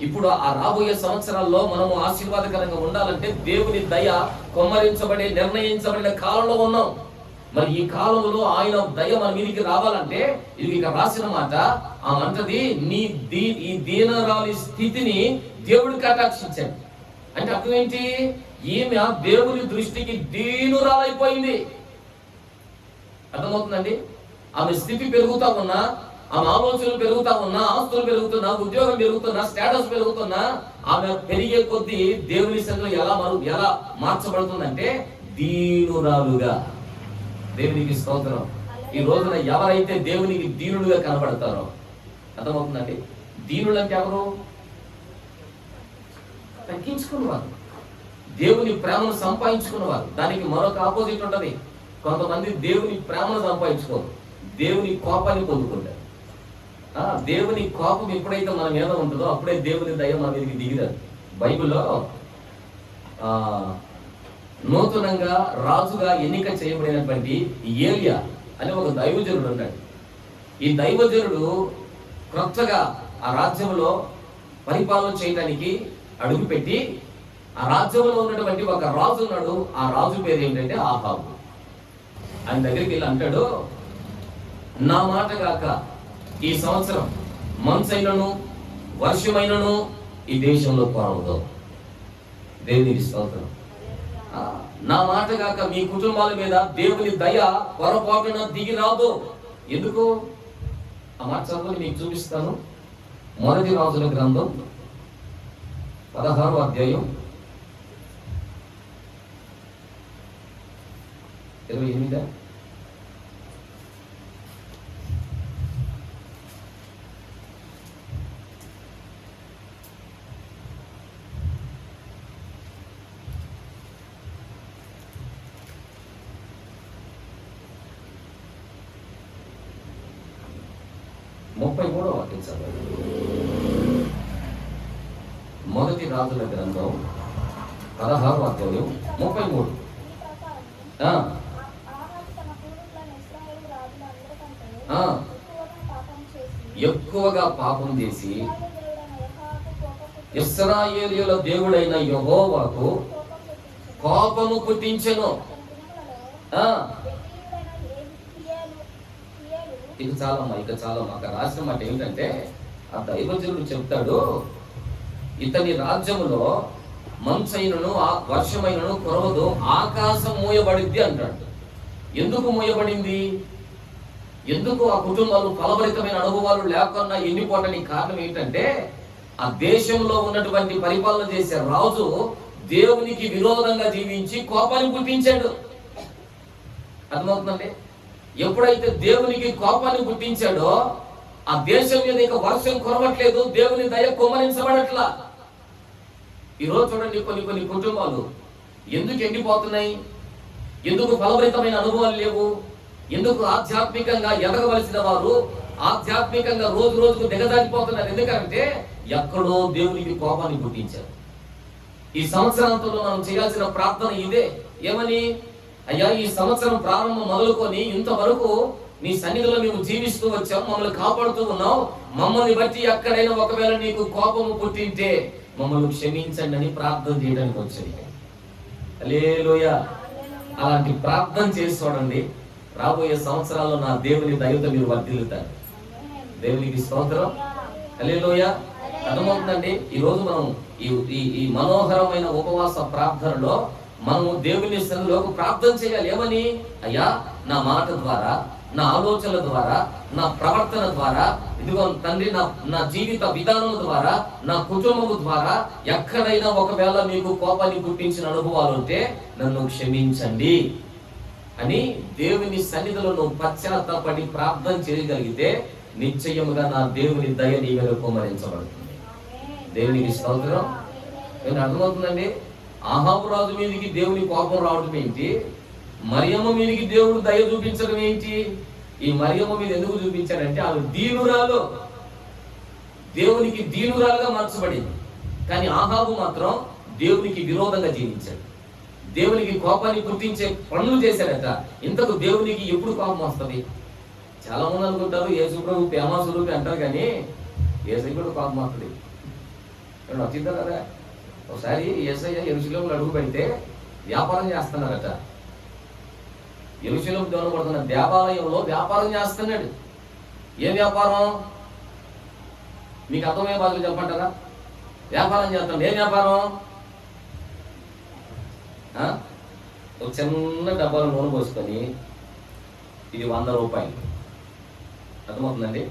ఇప్పుడు ఆ రాబోయే సంవత్సరాల్లో మనము ఆశీర్వాదకరంగా ఉండాలంటే దేవుని దయ కొమ్మరించబడి నిర్ణయించబడిన కాలంలో ఉన్నాం. మరి ఈ కాలంలో ఆయన దయ మన మీదికి రావాలంటే ఇది ఇక రాసిన మాట. ఆ అంటది, ఈ దీనరాలి స్థితిని దేవుడు కటాక్షించాడు. అంటే అర్థం ఏంటి? ఈమె దేవుని దృష్టికి దీనురాలైపోయింది. అర్థమవుతుందండి? ఆమె స్థితి పెరుగుతా ఉన్నా, ఆమె ఆలోచనలు పెరుగుతా ఉన్నా, ఆస్తులు పెరుగుతున్నా, ఉద్యోగం పెరుగుతున్నా, స్టేటస్ పెరుగుతున్నా, ఆమె పెరిగే కొద్దీ దేవుని సన్నిధిలో ఎలా మార్చబడుతుందంటే దీనురాలుగా. దేవునికి స్తోత్రం. ఈ రోజున ఎవరైతే దేవునికి దీనులుగా కనబడతారో, అర్థమవుతుందండి? దీనులు అంటే ఎవరు? తగ్గించుకున్నవారు, దేవుని ప్రేమను సంపాదించుకున్నవారు. దానికి మరొక ఆపోజిట్ ఉంటది. కొంతమంది దేవుని ప్రేమను సంపాదించుకోరు, దేవుని కోపాన్ని పొందుకుంటారు. దేవుని కోపం ఎప్పుడైతే మన మీద ఉంటుందో అప్పుడే దేవుని దయ మన మీదకి దిగిరాదు. బైబిల్లో నూతనంగా రాజుగా ఎన్నిక చేయబడినటువంటి ఏలియా అనే ఒక దైవజనుడు ఉన్నాడు. ఈ దైవజనుడు క్రొత్తగా ఆ రాజ్యంలో పరిపాలన చేయడానికి అడుగుపెట్టి, ఆ రాజ్యంలో ఉన్నటువంటి ఒక రాజు ఉన్నాడు. ఆ రాజు పేరు ఏంటంటే ఆహాబు. ఆయన దగ్గరికి వెళ్ళి అంటాడు, నా మాట కాక ఈ సంవత్సరం మంచైనను వర్షమైనను ఈ దేశంలో కురవదు. దేవునికి స్తోత్రం. నా మాట కాక మీ కుటుంబాల మీద దేవుని దయ పొరపాటున దిగి రాదు. ఎందుకు? ఆ మాట చదువుని మీకు చూపిస్తాను. మొదటి రాజుల గ్రంథం 16వ అధ్యాయం 28. వాక్యం చదవండి. మొదటి రాజుల గ్రంథం 16వ అధ్యాయం 33. ఎక్కువగా పాపం చేసి ఇశ్రాయేలీయుల దేవుడైన యెహోవాకు కోపము పుట్టించెను. ఇక చాలా అక్కడ రాసిన మాట ఏంటంటే, ఆ దైవజనుడు చెప్తాడు, ఇతని రాజ్యములో మంచైనను వర్షమైనను కురవదు, ఆకాశం మూయబడింది అంటాడు. ఎందుకు మూయబడింది? ఎందుకు ఆ కుటుంబాలు ఫలభరితమైన అనుభవాలు లేకుండా ఎండిపోవడానికి కారణం ఏంటంటే, ఆ దేశంలో ఉన్నటువంటి పరిపాలన చేసే రాజు దేవునికి విరోధంగా జీవించి కోపాన్ని పుట్టించాడు. అర్థమవుతుందండి? ఎప్పుడైతే దేవునికి కోపాన్ని పుట్టించాడో ఆ దేశం మీద ఇక వర్షం కురవట్లేదు, దేవుని దయ కుమ్మరించబడట్లా. ఈరోజు చూడండి, కొన్ని కుటుంబాలు ఎందుకు ఎండిపోతున్నాయి? ఎందుకు ఫలభరితమైన అనుభవాలు లేవు? ఎందుకు ఆధ్యాత్మికంగా ఎదగవలసిన వారు ఆధ్యాత్మికంగా రోజు రోజుకు దిగజారిపోతున్నారు? ఎందుకంటే ఎక్కడో దేవునికి కోపాన్ని పుట్టించారు. ఈ సంవత్సరాంతంలో మనం చేయాల్సిన ప్రార్థన ఇదే. ఏమని? అయ్యా, ఈ సంవత్సరం ప్రారంభం మొదలుకొని ఇంతవరకు నీ సన్నిధిలో మేము జీవిస్తూ వచ్చాం, మమ్మల్ని కాపాడుతూ ఉన్నావు. మమ్మల్ని బట్టి ఎక్కడైనా ఒకవేళ నీకు కోపము పుట్టింటే మమ్మల్ని క్షమించండి అని ప్రార్థన చేయడానికి వచ్చాయి. హల్లెలూయా. అలాంటి ప్రార్థన చేసి చూడండి, రాబోయే సంవత్సరాల్లో నా దేవుని దయతో మీరు వర్ధిల్లుతారు. దేవునికి స్తోత్రం. హల్లెలూయా. అర్థమవుతుందండి? ఈరోజు మనం ఈ మనోహరమైన ఉపవాస ప్రార్థనలో మనము దేవుని సన్నిధిలోకి ప్రార్థన చేయాలి. ఏమని? అయ్యా, నా మాట ద్వారా, నా ఆలోచనల ద్వారా, నా ప్రవర్తన ద్వారా, ఇదిగో తండ్రి, నా జీవిత విధానం ద్వారా, నా కుటుంబం ద్వారా ఎక్కడైనా ఒకవేళ మీకు కోపాన్ని పుట్టించిన అనుభవాలు ఉంటే నన్ను క్షమించండి అని దేవుని సన్నిధిలో నువ్వు పశ్చాత్తాపడి ప్రార్థన చేయగలిగితే నిశ్చయముగా నా దేవుని దయ నీ మీద కుమ్మరించబడుతుంది. దేవునికి స్తోత్రం. నేను అర్థమవుతుందండి? ఆహాబు రాజు మీదకి దేవుని కోపం రావడం ఏంటి? మరియమ్మ మీదకి దేవుడు దయ చూపించడం ఏంటి? ఈ మరియమ్మ మీద ఎందుకు చూపించాడంటే ఆమె దీనురాలు, దేవునికి దీనురాలుగా మార్చబడింది. కానీ ఆహాబు మాత్రం దేవునికి విరోధంగా జీవించాడు, దేవునికి కోపాన్ని పుట్టించే పనులు చేశాడట. ఇంతకు దేవునికి ఎప్పుడు కోపం వస్తుంది? చాలా మంది అనుకుంటారు యేసుప్రభు ప్రేమ స్వరూపి అంటారు, కానీ యేసయ్య కూడా కోపం వస్తుంది. వచ్చిందా కదా? ఒకసారి యేసయ్య యెరూషలేములో అడుగు పెడితే వ్యాపారం చేస్తున్నారట. యెరూషలేము పడుతున్న దేవాలయంలో వ్యాపారం చేస్తున్నాడు. ఏ వ్యాపారం? మీకు అర్థమయ్యే బాధలు చెప్పంటారా? వ్యాపారం చేస్తున్నాడు. ఏ వ్యాపారం? ఒక చిన్న డబ్బాలో నూనె పోసుకొని, ఇది 100 రూపాయలు. అర్థమవుతుందండి?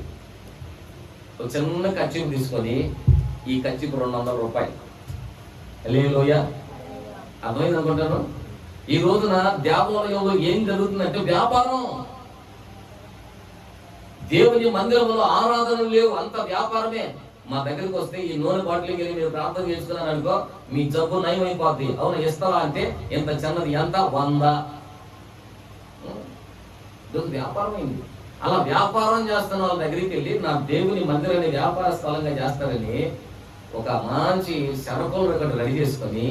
ఒక చిన్న కచ్చిపు తీసుకొని, ఈ కచ్చిపు 200 రూపాయలు. హల్లెలూయా. అర్థమైంది అనుకుంటాను. ఈ రోజున దేవాలయంలో ఏం జరుగుతుందంటే వ్యాపారం. దేవుని మందిరంలో ఆరాధనలు లేవు, అంత వ్యాపారమే. మా దగ్గరికి వస్తే ఈ నూనె బాటిల్కి వెళ్ళి మీరు ప్రార్థన చేసుకున్నాను అనుకో, మీ జబ్బు నయం అయిపోద్ది. అవును, ఇస్తావా అంటే ఎంత చిన్నది, ఎంత 100. వ్యాపారం అయింది. అలా వ్యాపారం చేస్తున్న వాళ్ళ దగ్గరికి వెళ్ళి నా దేవుని మందిరాన్ని వ్యాపార స్థలంగా చేస్తారని ఒక మంచి శరకులు ఇక్కడ రెడీ చేసుకొని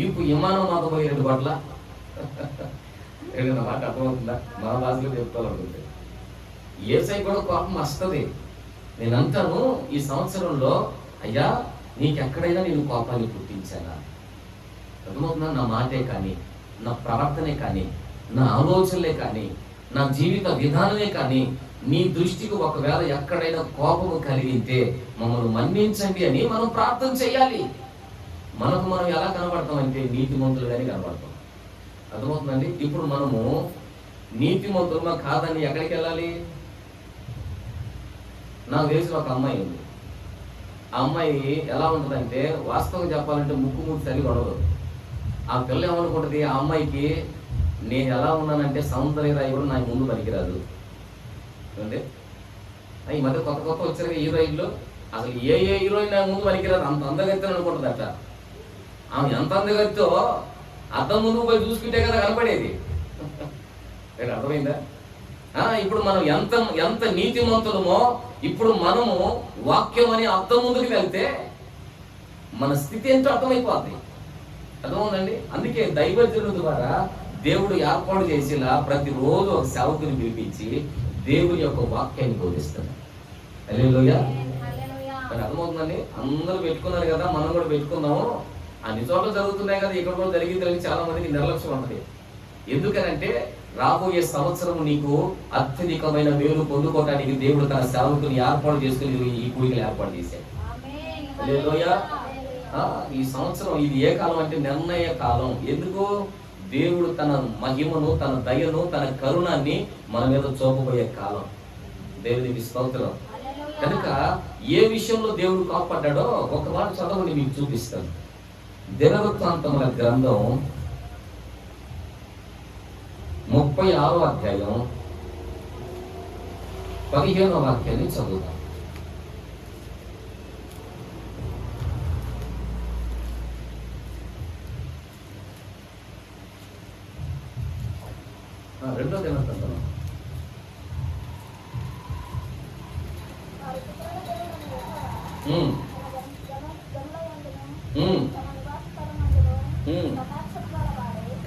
ఈపు విమానం మాకు పోయి 2 గంటల ఏదైనా మాట అర్థమవుతుందా? మన భాషలో చెప్తానుకుంటే యేసయ్య కూడా కోపం వస్తుంది. నేను అంటాను, ఈ సంవత్సరంలో అయ్యా నీకెక్కడైనా నేను కోపాన్ని పుట్టించానా? అర్థమవుతుందా? నా మాటే కానీ, నా ప్రవర్తనే కానీ, నా ఆలోచనలే కానీ, నా జీవిత విధానమే కానీ నీ దృష్టికి ఒకవేళ ఎక్కడైనా కోపము కలిగితే మమ్మల్ని మన్నించండి అని మనం ప్రార్థన చేయాలి. మనం ఎలా కనబడతామంటే నీతిమంతులుగానే కనబడతాం. అర్థమవుతుందండి? ఇప్పుడు మనము నీతిమంతులుగా కాదని ఎక్కడికి వెళ్ళాలి? నాకు తెలిసిన ఒక అమ్మాయి ఉంది. ఆ అమ్మాయి ఎలా ఉంటుందంటే, వాస్తవం చెప్పాలంటే ముక్కు సరిగా ఉండదు. ఆ పిల్ల ఏమనుకుంటుంది, ఆ అమ్మాయికి నేను ఎలా ఉన్నానంటే సౌందర్యరాయి కూడా నాకు ముందు పనికిరాదు. అంటే ఈ మధ్య కొత్త వచ్చారు హీరోయిన్లు, అసలు ఏ హీరోయిన్ నాకు ముందు పనికిరాదు, అంత అందగత్తెని అనుకుంటుందట. ఆమె ఎంత అందగత్తో అద్దం ముందుకు పోయి చూసుకుంటే కదా కనపడేది. అర్థమైందా? ఇప్పుడు మనం ఎంత నీతిమంతులమో ఇప్పుడు మనము వాక్యం అని అర్థం ముందుకు వెళ్తే మన స్థితి ఏంటో అర్థమైపోద్ది. అర్థమవుతుందండి? అందుకే దైవజనుల ద్వారా దేవుడు ఏర్పాటు చేసేలా ప్రతిరోజు ఒక సేవకుని పిలిపించి దేవుని యొక్క వాక్యాన్ని బోధిస్తున్నాడు. హల్లెలూయా. అర్థమవుతుందండి? అందరూ పెట్టుకున్నారు కదా, మనం కూడా పెట్టుకున్నాము. అన్ని చోట్ల జరుగుతున్నాయి కదా, ఇక్కడ కూడా జరిగిందని చాలా మందికి నిర్లక్ష్యం ఉంటుంది. ఎందుకనంటే రాబోయే సంవత్సరం నీకు అత్యధికమైన మేలు పొందుకోవడానికి దేవుడు తన సేవకుని ఏర్పాటు చేసుకుని ఈ కూడికలు ఏర్పాటు చేశాడు. హల్లెలూయా. ఈ సంవత్సరం ఇది ఏ కాలం అంటే నిర్ణయ కాలం. ఎందుకు? దేవుడు తన మహిమను, తన దయను, తన కరుణాన్ని మన మీద చూపబోయే కాలం. దేవునికి స్తోత్రం. కనుక ఏ విషయంలో దేవుడు కాపాడ్డాడో ఒక మాట చదవని మీకు చూపిస్తాను. దినవృత్తాంతముల గ్రంథం 36వ అధ్యాయం 15వ వాక్యాన్ని చదువుతాం. రెండో దినవృత్తాంతం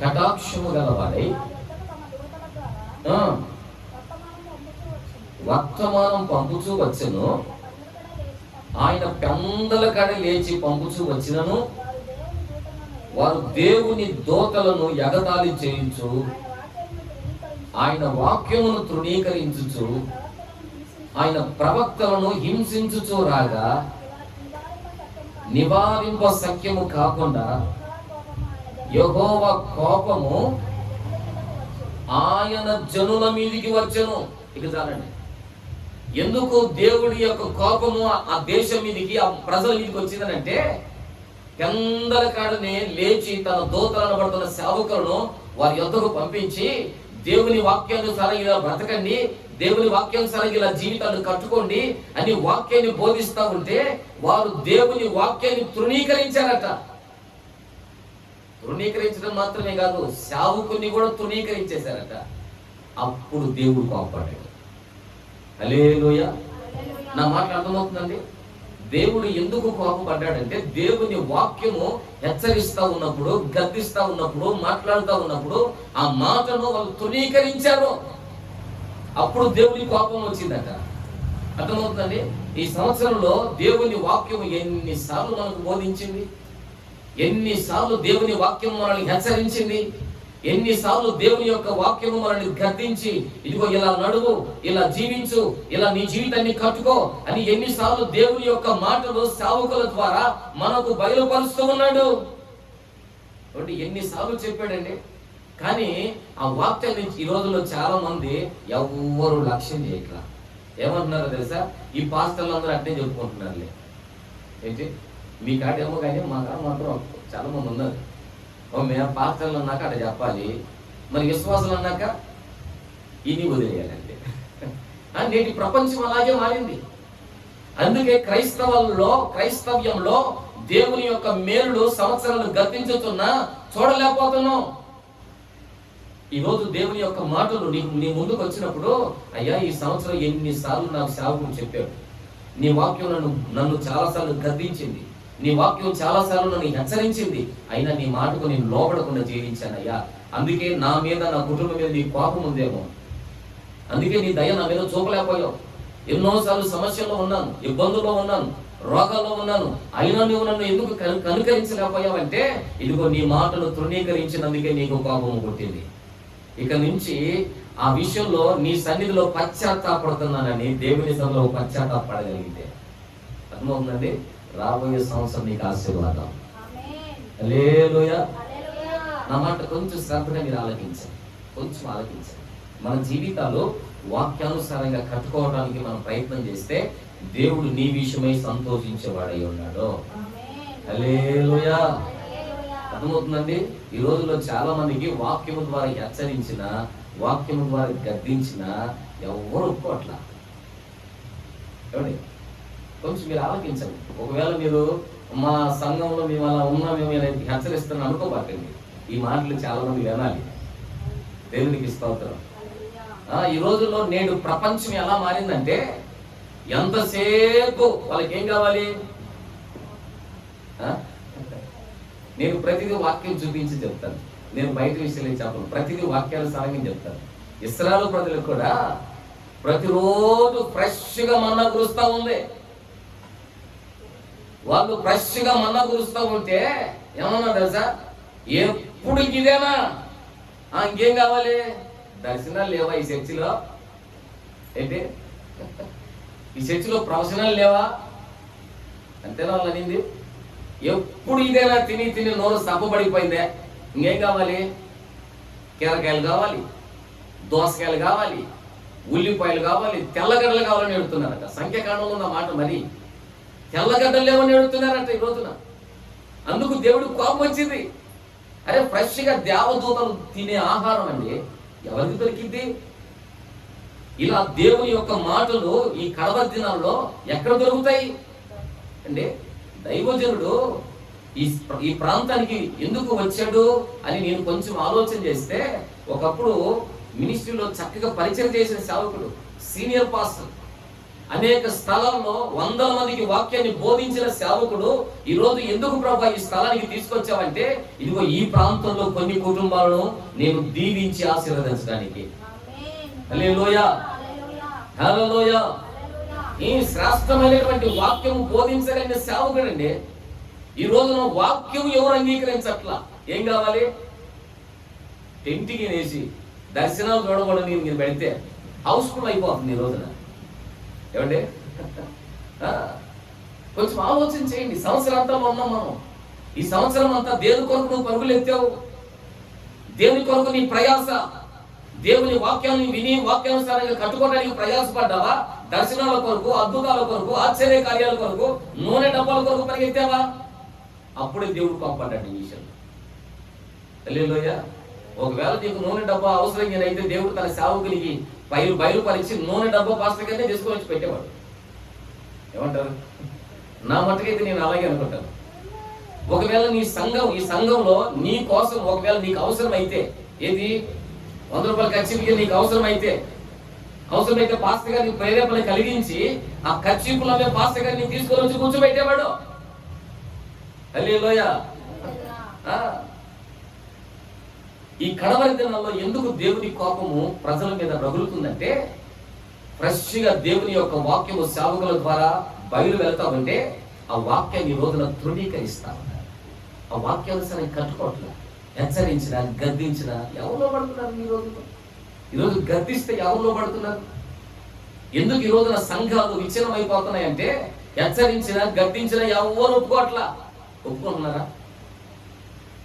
కటాక్షము గలవాడై వర్తమానం పంపుచూ వచ్చెను. ఆయన పెందల కడ లేచి పంపుచూ వచ్చినను వారు దేవుని దూతలను ఎగతాళి చేయించు, ఆయన వాక్యమును తృణీకరించుచు, ఆయన ప్రవక్తలను హింసించుచు రాగా నివారింప సఖ్యము కాకుండా యెహోవా కోపము ఆయన జనుల మీదికి వచ్చెను. ఇక చాలండి. ఎందుకు దేవుడి యొక్క కోపము ఆ దేశం మీదికి, ఆ ప్రజల మీదకి వచ్చిందనంటే, పెందల కాడనే లేచి తన దూతలను పడుతున్న సేవకులను వారి యొద్దకు పంపించి, దేవుని వాక్యానుసారం ఇలా బ్రతకండి, దేవుని వాక్యానుసారం ఇలా జీవితాన్ని కట్టుకోండి అని వాక్యాన్ని బోధిస్తూ ఉంటే వారు దేవుని వాక్యాన్ని తృణీకరించారట. తృణీకరించడం మాత్రమే కాదు, సేవకుని కూడా తృణీకరించేశారట. అప్పుడు దేవుడు కోపడ్డాడు. హల్లెలూయా. నా మాట అర్థమవుతుందండి? దేవుడు ఎందుకు కోపపడ్డాడంటే, దేవుని వాక్యము హెచ్చరిస్తా ఉన్నప్పుడు, గద్దిస్తా ఉన్నప్పుడు, మాట్లాడుతూ ఉన్నప్పుడు ఆ మాటను వాళ్ళు తృణీకరించారు. అప్పుడు దేవుని కోపం వచ్చిందట. అర్థమవుతుందండి? ఈ సంవత్సరంలో దేవుని వాక్యం ఎన్నిసార్లు మనకు బోధించింది, ఎన్నిసార్లు దేవుని వాక్యం మనల్ని హెచ్చరించింది, ఎన్నిసార్లు దేవుని యొక్క వాక్యము మనల్ని గద్దించి, ఇదిగో ఇలా నడువు, ఇలా జీవించు, ఇలా నీ జీవితాన్ని కట్టుకో అని ఎన్నిసార్లు దేవుని యొక్క మాటలు సేవకుల ద్వారా మనకు బయలుపరుస్తూ ఉన్నాడు. ఎన్నిసార్లు చెప్పాడండి. కానీ ఆ వాక్యాన్ని ఈ రోజుల్లో చాలా మంది ఎవ్వరు లక్ష్యం చేయట్లా. ఏమంటున్నారో తెలుసా? ఈ పాస్టర్లు అందరూ అట్టే చెప్పుకుంటున్నారులే. ఏంటి మీ కాడేమో కానీ మా కాడ మాత్రం చాలా మంది ఉన్నారు. మేము పాస్టర్లు అన్నాక అట్లా చెప్పాలి, మరి విశ్వాసాలు అన్నాక ఇన్ని వదిలేయాలంటే. నేటి ప్రపంచం అలాగే మారింది. అందుకే క్రైస్తవ్యంలో దేవుని యొక్క మేలుడు సంవత్సరాలు గతించుతున్నా చూడలేకపోతున్నాం. ఈరోజు దేవుని యొక్క మాటలు నీ ముందుకు వచ్చినప్పుడు, అయ్యా ఈ సంవత్సరం ఎన్నిసార్లు నాకు సేవకుడు చెప్పాడు, నీ వాక్యం నన్ను చాలాసార్లు గద్దించింది, నీ వాక్యం చాలాసార్లు నన్ను హెచ్చరించింది, అయినా నీ మాటకు నేను లోపడకుండా జీవించానయ్యా. అందుకే నా మీద, నా కుటుంబం మీద నీ కోపం ఉందేమో, అందుకే నీ దయ నా మీద చూపలేకపోయావు. ఎన్నోసార్లు సమస్యల్లో ఉన్నాను, ఇబ్బందుల్లో ఉన్నాను, రోగాల్లో ఉన్నాను, అయినా నువ్వు నన్ను ఎందుకు కనుకరించలేకపోయావంటే, ఇదిగో నీ మాటను తృణీకరించినందుకే నీకు కోపం పుట్టింది. ఇక నుంచి ఆ విషయంలో నీ సన్నిధిలో పశ్చాత్తాపడుతున్నానని దేవుని సన్నిధిలో పశ్చాత్తాపడగలిగితే, అర్థమవుతుందండి, రాబోయే సంవత్సరం నీకు ఆశీర్వాదం. హల్లెలూయా. నా మాట కొంచెం శ్రద్ధగా మీరు ఆలకించండి, కొంచెం ఆలకించండి. మన జీవితాలు వాక్యానుసారంగా కట్టుకోవడానికి మనం ప్రయత్నం చేస్తే దేవుడు నీ విషయమై సంతోషించేవాడై ఉన్నాడు. హల్లెలూయా. అర్థమవుతుందండి? ఈ రోజుల్లో చాలా మందికి వాక్యము ద్వారా హెచ్చరించిన, వాక్యము ద్వారా గద్దించిన ఎవరు ఒప్పుకోవట్లా. ఏమండి, కొంచెం మీరు ఆలోచించండి. ఒకవేళ మీరు మా సంఘంలో మేము అలా ఉన్నా, మేము హెచ్చరిస్తాను అనుకోబాకండి. ఈ మాటలు చాలా మంది వినాలి. దేవునికి స్తోత్రం. ఈ రోజుల్లో నేడు ప్రపంచం ఎలా మారిందంటే, ఎంతసేపు వాళ్ళకి ఏం కావాలి? నేను ప్రతిదీ వాక్యం చూపించి చెప్తాను, నేను బయట విషయాలు చెప్పను, ప్రతిదీ వాక్యానుసారంగా చెప్తాను. ఇశ్రాయేలు ప్రజలకు కూడా ప్రతిరోజు ఫ్రెష్గా మన్నా కురుస్తూ ఉంది. వాళ్ళు ఫ్రెష్గా మన్నా కురుస్తూ ఉంటే ఏమన్నా తెలుసా? ఎప్పుడు ఇదేనా, ఇంకేం కావాలి? దర్శనాలు లేవా ఈ చర్చిలో? ఏంటి ఈ చర్చిలో ప్రవచనాలు లేవా? అంతేనా వాళ్ళు అనింది? ఎప్పుడు ఇదేనా తిని తిని నోరు సబ్బపడిపోయిందే, ఇంకేం కావాలి? కీరకాయలు కావాలి, దోసకాయలు కావాలి, ఉల్లిపాయలు కావాలి, తెల్లగడ్డలు కావాలని ఎడుతున్నారట. సంఖ్యాకాండంలో ఉన్న మాట మరి తెల్లగడ్డలు లేవని ఎడుతున్నారట ఈ రోజున. అందుకు దేవుడికి కోపం వచ్చింది. అరే ఫ్రెష్గా దేవదూతలు తినే ఆహారం అండి ఎవరికి దొరికింది? ఇలా దేవుని యొక్క మాటలు ఈ కడవ దినాల్లో ఎక్కడ దొరుకుతాయి అంటే? దైవజనుడు ఈ ప్రాంతానికి ఎందుకు వచ్చాడు అని నేను కొంచెం ఆలోచన చేస్తే, ఒకప్పుడు మినిస్ట్రీలో చక్కగా పరిచయం చేసిన సేవకుడు, సీనియర్ పాస్టర్, అనేక స్థలాల్లో వందల మందికి వాక్యాన్ని బోధించిన సేవకుడు ఈరోజు ఎందుకు ప్రభా ఈ స్థలానికి తీసుకొచ్చావంటే, ఇదిగో ఈ ప్రాంతంలో కొన్ని కుటుంబాలను నేను దీవించి ఆశీర్వదించడానికి. హల్లెలూయా, హల్లెలూయా. ఈ శ్రేష్టమైనటువంటి వాక్యం బోధించగలిగిన సేవకుడు అండి. ఈ రోజున వాక్యం ఎవరు అంగీకరించట్లా? ఏం కావాలి? టెంటికి వేసి దర్శనాలు చూడకూడదు నేను పెడితే హౌస్ఫుల్ అయిపోతుంది ఈ రోజున. ఏమండి కొంచెం ఆలోచన చేయండి. సంవత్సరాంతంలో ఉన్నాం మనం. ఈ సంవత్సరం అంతా దేవుని కొరకు నువ్వు పరుగులు ఎత్తావు, దేవుని కొరకు నీ ప్రయాస, దేవుని వాక్యాన్ని విని వాక్యానుసారంగా కట్టుకోవడానికి ప్రయాసపడ్డావా? దర్శనాల కొరకు, అద్భుతాల కొరకు, ఆశ్చర్య కార్యాల కొరకు, నూనె డబ్బాల కొరకు పరిగెత్తావా? అప్పుడే దేవుడు కాపాడ్డాడు ఈ విషయంలో. హల్లెలూయా. ఒకవేళ నీకు నూనె డబ్బా అవసరం అయితే దేవుడు తన సేవకునికి బయలుపరిచి నూనె డబ్బా పాస్టర్ గారినే తీసుకొని వచ్చి పెట్టేవాడు. ఏమంటారు? నా మట్టుకైతే నేను అలాగే అనుకుంటాను. ఒకవేళ ఈ సంఘంలో నీ కోసం ఒకవేళ నీకు అవసరం అయితే, ఏది 100 రూపాయల ఖర్చుకి నీకు అవసరమైతే పాస్టర్ గారిని ప్రేరేపణ కలిగించి ఆ ఖర్చులనే పాస్టర్ గారిని తీసుకొని వచ్చి కూర్చోబెట్టేవాడు. హల్లెలూయా. ఈ కడవరి దినాల్లో ఎందుకు దేవుని కోపము ప్రజల మీద రగులుతుందంటే, ఫ్రెష్గా దేవుని యొక్క వాక్యము సేవకుల ద్వారా బయలు వెళ్తామంటే ఆ వాక్యాన్ని ఈ రోజున తృణీకరిస్తా ఉన్నారు. ఆ వాక్యానుసారం కట్టుకోవట్లేదు. హెచ్చరించిన, గద్దించిన ఎవరిలో పడుతున్నారు? ఈరోజు గద్దిస్తే ఎవరిలో పడుతున్నారు? ఎందుకు ఈ రోజున సంఘాలు విచ్ఛిన్నం అయిపోతున్నాయంటే, హెచ్చరించిన, గద్దించిన ఎవరు ఒప్పుకోవట్లా. ఒప్పుకుంటున్నారా?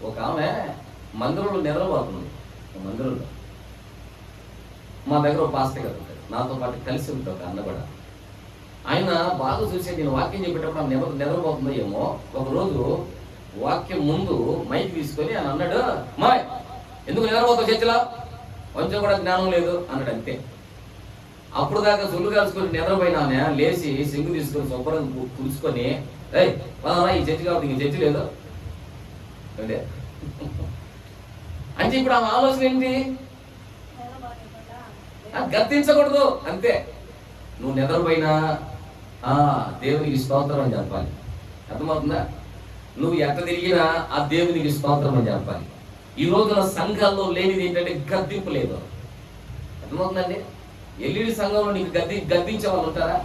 ఒక ఆమె మందిరంలో నిద్రపోతుంది. మందిరంలో మా దగ్గర ఒక పాస్టర్ గారు ఉంటాడు, నాతో పాటు కలిసి ఉంటాడు ఒక అన్న కూడా. ఆయన బాగా చూసే నేను వాక్యం చెప్పేటప్పుడు ఆమె నిద్రపోతుందో ఏమో. ఒకరోజు వాక్యం ముందు మైక్ తీసుకొని ఆయన అన్నాడు, మా ఎందుకు నిద్రపోతావు చర్చిలో? కొంచెం కూడా జ్ఞానం లేదు అన్నాడు. అంతే. అప్పుడు దాకా సొల్లు కాల్చుకొని నిద్రపోయిన ఆమె లేచి సింగు తీసుకొని శుభ్రం పులుచుకొని, ఈ చర్చి కాబట్టి ఇంక చర్చి లేదు అంటే అంటే ఇప్పుడు ఆమె ఆలోచన ఏంటి? గద్దించకూడదు అంతే. నువ్వు నిద్రపోయినా దేవునికి స్తోత్రం అని చెప్పాలి. అర్థమవుతుందా? నువ్వు ఎట్ట తిరిగినా ఆ దేవునికి స్తోత్రం అని చెప్పాలి. ఈ రోజున సంఘాల్లో లేనిది ఏంటంటే గద్దింపు లేదు. అర్థమవుతుందండి? ఎల్లుడి సంఘంలో నీకు గద్దించే వాళ్ళు ఉంటారా?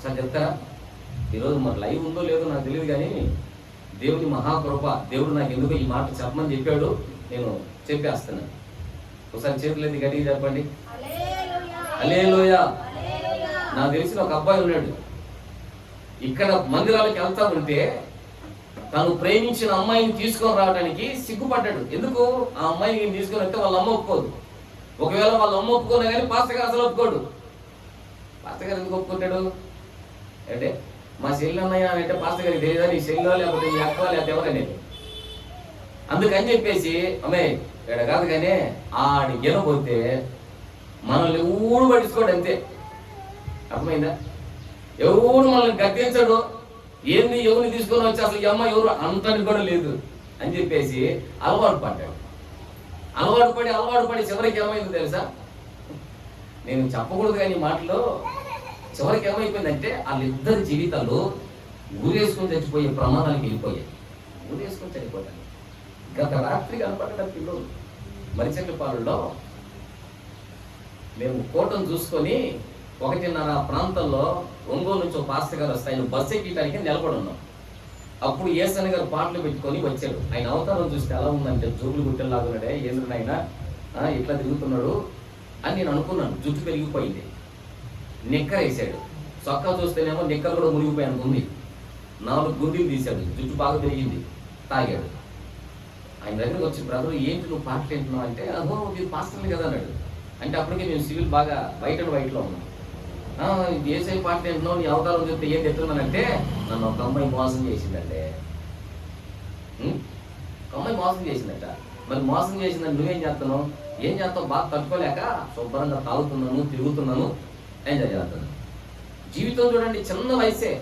సార్ చెప్తారా? ఈరోజు మరి లైవ్ ఉందో లేదో నాకు తెలియదు, కానీ దేవుని మహాకృప, దేవుడు నాకు ఎందుకు ఈ మాట చెప్పమని చెప్పాడు, నేను చెప్పేస్తున్నాను. ఒకసారి చేతులేదు గట్టిగా చెప్పండి, హల్లెలూయా. నాకు తెలిసిన ఒక అబ్బాయి ఉన్నాడు, ఇక్కడ మందిరాలకు వెళ్తా ఉంటే తను ప్రేమించిన అమ్మాయిని తీసుకొని రావడానికి సిగ్గుపడ్డాడు. ఎందుకు? ఆ అమ్మాయిని తీసుకొని వస్తే వాళ్ళ అమ్మ ఒప్పుకోదు. ఒకవేళ వాళ్ళ అమ్మ ఒప్పుకున్నా కానీ పాస్టర్ గారు అసలు ఒప్పుకోడు. పాస్టర్ గారు ఎందుకు ఒప్పుకుంటాడు అంటే, మా చెల్లి అన్నయ్య అంటే పాస్టర్ గారికి తెలియదా నీ చెల్లిలో లేకపోతే నీ అక్క లేకపోతే ఎవరనేది. అందుకని చెప్పేసి అమ్మాయి ఇక్కడ కాదు కానీ ఆడి గెలపోతే మనల్ని ఊడు పట్టించుకోడు అంతే. అర్థమైందా? ఎవరు మనల్ని గద్దించడు, ఏంది ఎవరిని తీసుకొని వచ్చి అసలు ఈ అమ్మ ఎవరు అంతని కూడా లేదు అని చెప్పేసి అలవాటు పడ్డాడు. అలవాటు పడి చివరికి ఏమైంది తెలుసా? నేను చెప్పకూడదు కానీ మాటలో చివరికి ఏమైపోయిందంటే వాళ్ళిద్దరి జీవితాలు ఊరేసుకొని చచ్చిపోయే ప్రమాదానికి వెళ్ళిపోయాయి. ఊరేసుకొని చనిపోతాను. గత రాత్రి కనపడ్డ పిల్లలు మరిచెట్లపాలెంలో మేము కోటను చూసుకొని 1:30 ప్రాంతంలో ఒంగోలు నుంచి ఒక పాస్టర్ గారు వస్తే ఆయన బస్సు ఎక్కడానికి నిలబడి ఉన్నాం. అప్పుడు ఏసన్న గారు పాటలు పెట్టుకొని వచ్చాడు. ఆయన అవతారం చూస్తే ఎలా ఉందంటే జోగులు గుట్టెలాగున్నాడే, ఏంద్రనైనా ఇట్లా తిరుగుతున్నాడు అని నేను అనుకున్నాను. జుట్టు పెరిగిపోయింది, నిక్కర వేసాడు. చొక్కా చూస్తేనేమో నిక్కర్ కూడా మునిగిపోయాను ఉంది. 4 గుండీలు తీశాడు, జుట్టు బాగా పెరిగింది. తాగాడు. ఆయన దగ్గరకు వచ్చి, బ్రదర్ ఏంటి నువ్వు పాటలు ఏంటున్నావు అంటే, అదో మీరు పాస్టర్లు కదా అన్నాడు. అంటే అప్పటికే మేము సివిల్ బాగా వైట్ అండ్ వైట్లో ఉన్నాం. ఏసై పాటలు ఏంటున్నావు, నీ అవతారం చెప్తే ఏం చెప్తున్నానంటే, నన్ను ఒక అమ్మాయి మోసం చేసిందంటే. ఒక అమ్మాయి మోసం చేసిందట. మరి మోసం చేసిందని నువ్వేం చేస్తున్నావు? ఏం చేస్తావు? బాగా తట్టుకోలేక శుభ్రంగా తాగుతున్నాను, తిరుగుతున్నాను, ఎంజాయ్ చేస్తున్నాను. జీవితం చూడండి, చిన్న వయసే,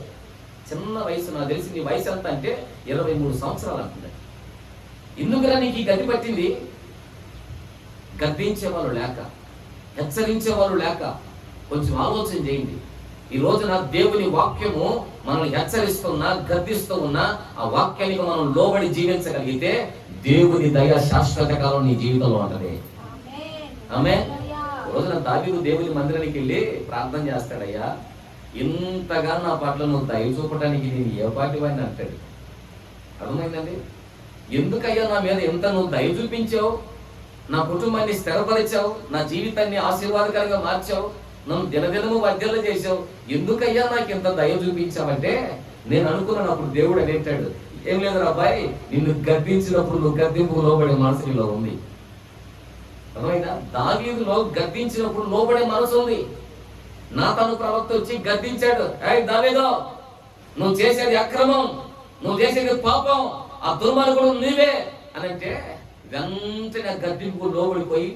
చిన్న వయసు. నాకు తెలిసి నీ వయసు ఎంత అంటే 23 సంవత్సరాలు అంటున్నాడు. ఎందుకురా నీకు ఈ గతి పట్టింది? గద్దించేవాళ్ళు లేక, హెచ్చరించేవాళ్ళు లేక. కొంచెం ఆలోచన చేయండి. ఈ రోజున దేవుని వాక్యము మనల్ని హెచ్చరిస్తున్నా, గద్దిస్తూ ఉన్నా, ఆ వాక్యానికి మనం లోబడి జీవించగలిగితే దేవుని దయ శాశ్వత కాలం నీ జీవితంలో ఉంటది. ఆమేన్. రోజున దావీదు దేవుని మందిరానికి వెళ్ళి ప్రార్థన చేస్తాడయ్యా, ఇంతగా నా పట్ల నువ్వు దయ చూపడానికి నేను ఏ పాటి వాడిని అంటాడు. అర్థమైందండి? ఎందుకయ్యా నా మీద ఎంత నువ్వు దయ చూపించావు, నా కుటుంబాన్ని స్థిరపరిచావు, నా జీవితాన్ని ఆశీర్వాదకరంగా మార్చావు, నన్ను దినదినము వర్ధల చేశావు, ఎందుకయ్యా నాకు ఎంత దయ చూపించావంటే నేను అనుకున్నాను. అప్పుడు దేవుడు అనేటాడు, ఏం లేదు అబ్బాయి, నిన్ను గద్దించినప్పుడు నువ్వు గద్దింపు లోబడే మనసు నీలో ఉంది. అర్థమైందా? దావీదులో గద్దించినప్పుడు లోబడే మనసు ఉంది. నాతాను ప్రవక్త వచ్చి గద్దించాడు, ఏయ్ దావీదు, నువ్వు చేసేది అక్రమం, నువ్వు చేసేది పాపం, ఆ దుర్మార్గుడు నీవే అని అంటే వెంటనే గద్దింపు లోబడిపోయి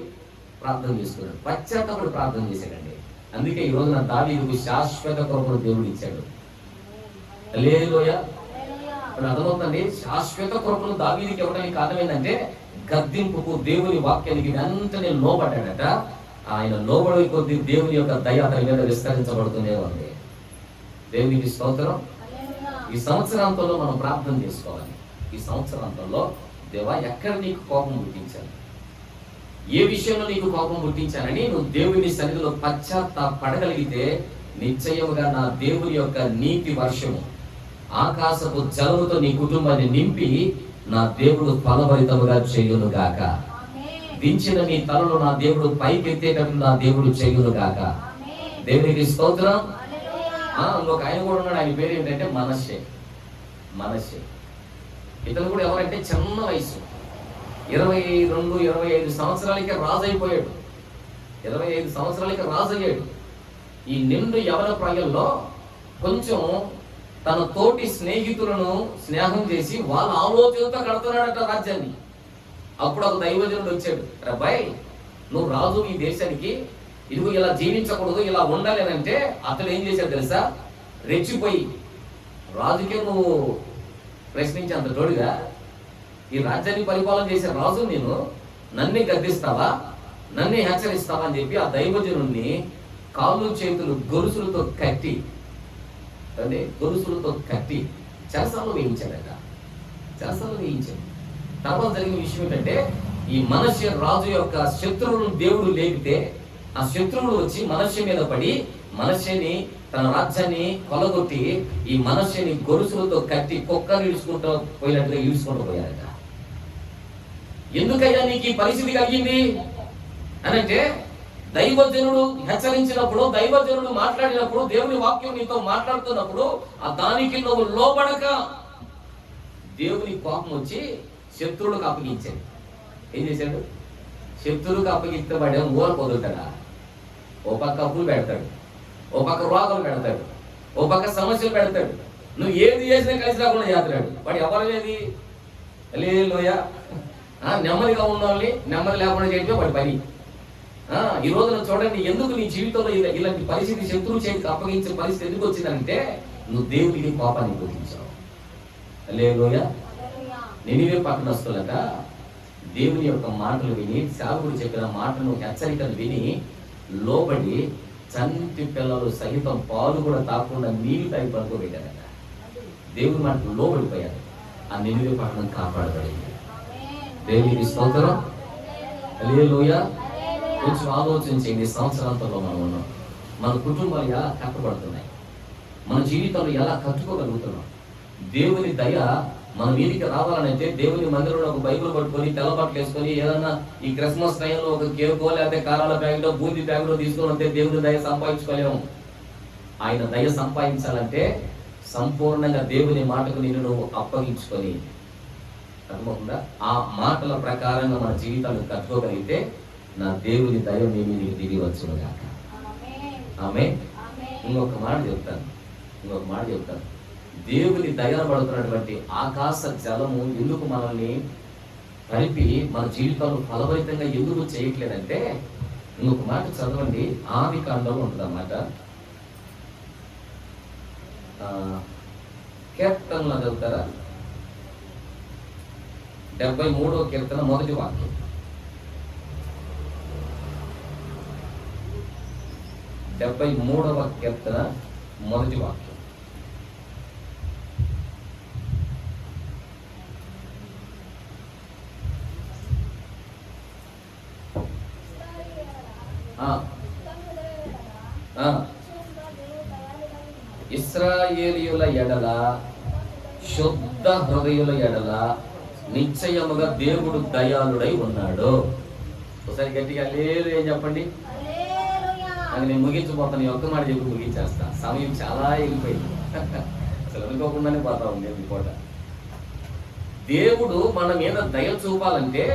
ప్రార్థన చేసుకున్నాడు. పశ్చాత్తాపడి ప్రార్థన చేశాడండి. అందుకే ఈ రోజున దావీదుకు శాశ్వత కృపను దేవుడు ఇచ్చాడు. హల్లెలూయా. అర్థమవుతుంది. శాశ్వత కృపను దావీదుకి ఇవ్వడానికి కారణం ఏంటంటే గద్దింపుకు, దేవుని వాక్యానికి వెంటనే లోబడ్డాడట. ఆయన లోబడి కొద్ది దేవుని యొక్క దయ అతని మీద విస్తరించబడుతూనే ఉంది. దేవునికి స్తోత్రం. ఈ సంవత్సరాంతంలో మనం ప్రార్థన చేసుకోవాలి. ఈ సంవత్సరాంతంలో దేవా, ఎక్కడ నీకు కోపం పుట్టించాను, ఏ విషయంలో నీకు కోపం పుట్టించానని నువ్వు దేవుని సన్నిధిలో పశ్చాత్తాపడగలిగితే నిశ్చయముగా నా దేవుని యొక్క నీతి వర్షము ఆకాశపు జలముతో నీ కుటుంబాన్ని నింపి నా దేవుడు ఫలభరితముగా చేయును గాక. దించిన నీ తలలో నా దేవుడు పైకెత్తేటప్పుడు నా దేవుడు చేయును గాక. దేవునికి స్తోత్రం. ఇంకొక ఆయన కూడా ఉన్నాడు. ఆయన పేరు ఏంటంటే మనశ్శే. ఇతను కూడా ఎవరంటే చిన్న వయసు, 22-25 సంవత్సరాలకే రాజు అయిపోయాడు. 25 సంవత్సరాలకి రాజు అయ్యాడు. ఈ నిండు యవన ప్రాయంలో కొంచెం తన తోటి స్నేహితులను స్నేహం చేసి వాళ్ళ ఆలోచనతో కడుతున్నాడట రాజ్యాన్ని. అప్పుడు ఒక దైవజనుడు వచ్చాడు, అబ్బాయి నువ్వు రాజు ఈ దేశానికి, ఇదిగో ఇలా జీవించకూడదు, ఇలా ఉండాలి అని అంటే అతను ఏం చేశాడు తెలుసా? రెచ్చిపోయి, రాజుకే నువ్వు ప్రశ్నించే అంత తోడుగా ఈ రాజ్యాన్ని పరిపాలన చేసే రాజు నేను, నన్నే గద్దిస్తావా, నన్నే హెచ్చరిస్తావా అని చెప్పి ఆ దైవజనుడిని కాళ్ళు చేతులు గొలుసులతో కట్టి చెరసాలలో వేయించాడట. తర్వాత జరిగిన విషయం ఏంటంటే, ఈ మనశ్శే రాజు యొక్క శత్రువులను దేవుడు లేపితే ఆ శత్రువులు వచ్చి మనశ్శే మీద పడి మనశ్శేని, తన రాజ్యాన్ని కొలగొట్టి ఈ మనశ్శేని గొలుసులతో కట్టి కుక్కను ఈడ్చుకుంటూ పోయినట్టుగా ఈడ్చుకుంటూ పోయారట. ఎందుకయ్యా నీకు ఈ పరిస్థితి కలిగింది అని అంటే, దైవజనుడు హెచ్చరించినప్పుడు, దైవజనుడు మాట్లాడినప్పుడు, దేవుని వాక్యం నీతో మాట్లాడుతున్నప్పుడు ఆ దానికి నువ్వు లోబడక దేవుని కోపం వచ్చి శత్రువులకు అప్పగించాడు. ఏం చేశాడు? శత్రువులకు అప్పగిస్తే వాడు ఊర పొదులుతాడా? ఓ పక్క అప్పులు పెడతాడు, ఓ పక్క రోగాలు పెడతాడు, ఓ పక్క సమస్యలు పెడతాడు. నువ్వు ఏది చేసినా కలిసి రాకుండా చేస్తాడు వాడు. ఎవరనేది హల్లెలూయా. నెమ్మదిగా ఉన్నవాళ్ళని నెమ్మది లేకుండా చేయడమే వాడి పని. ఈ రోజున చూడండి, ఎందుకు నీ జీవితంలో ఇలాంటి పరిస్థితి, శత్రువు చేతికి అప్పగించే పరిస్థితి ఎందుకు వచ్చిందంటే నువ్వు దేవుడికి కోపాన్ని పుట్టించావు. హల్లెలూయా. నినివే పట్టణస్తులట దేవుని యొక్క మాటలు విని, సేవకుడు చెప్పిన మాటను, హెచ్చరికలు విని లోబడి చంటి పిల్లలు సహితం పాలు కూడా తాకుండా నీళ్ళు తాగి పడుకోబెట్టారట. దేవుని మాటలు లోబడిపోయారు. ఆ నినివే పట్టణం కాపాడబడింది. దేవునికి స్తోత్రం. హల్లెలూయా. కొంచెం ఆలోచన చేయండి. సంవత్సరాంతంలో మనం ఉన్నాం. మన కుటుంబాలు ఎలా కట్టబడుతున్నాయి, మన జీవితంలో ఎలా కట్టుకోగలుగుతున్నాం, దేవుని దయ మన మీదికి రావాలనంటే దేవుని మందిరంలో ఒక బైబిల్ పట్టుకొని తెల్లబట్టలు వేసుకొని ఏదన్నా ఈ క్రిస్మస్ టైంలో ఒక కేకో లేకపోతే కారాల ప్యాకెటో బూందీ ప్యాకెటో తీసుకొని వస్తే దేవుని దయ సంపాదించుకోలేము. ఆయన దయ సంపాదించాలంటే సంపూర్ణంగా దేవుని మాటకు నిన్ను నువ్వు అప్పగించుకొని, అర్థమవుతుందా, ఆ మాటల ప్రకారంగా మన జీవితాలను కట్టుకోగలిగితే నా దేవుని దయ మీ మీదకి దిగి వచ్చునుగాక. ఆమె ఇంకొక మాట చెప్తాను. దేవుని దయన పడుతున్నటువంటి ఆకాశ జలము ఎందుకు మనల్ని కలిపి మన జీవితాలు ఫలభరితంగా ఎందుకు చేయట్లేదంటే, ఇంకొక మాట చదవండి. ఆది కాండంలో ఉంటుంది అన్నమాట. కీర్తనలో చదువుతారా? 73వ కీర్తన మొదటి వాక్యం. 73వ కీర్తన మొదటి వాక్యం. ఇశ్రాయేలీయుల ఎడల శుద్ధ హృదయుల ఎడల నిశ్చయముగా దేవుడు దయాళుడై ఉన్నాడు. ఒకసారి గట్టిగా లేదు ఏం చెప్పండి. అది నేను ముగించబోతాను. ఒక్క మాట చెప్పి ముగించేస్తా, సమయం చాలా ఎగిపోయింది. అసలు అనుకోకుండానే పోతా ఉంది ఈ పూట. దేవుడు మన మీద దయ చూపాలంటే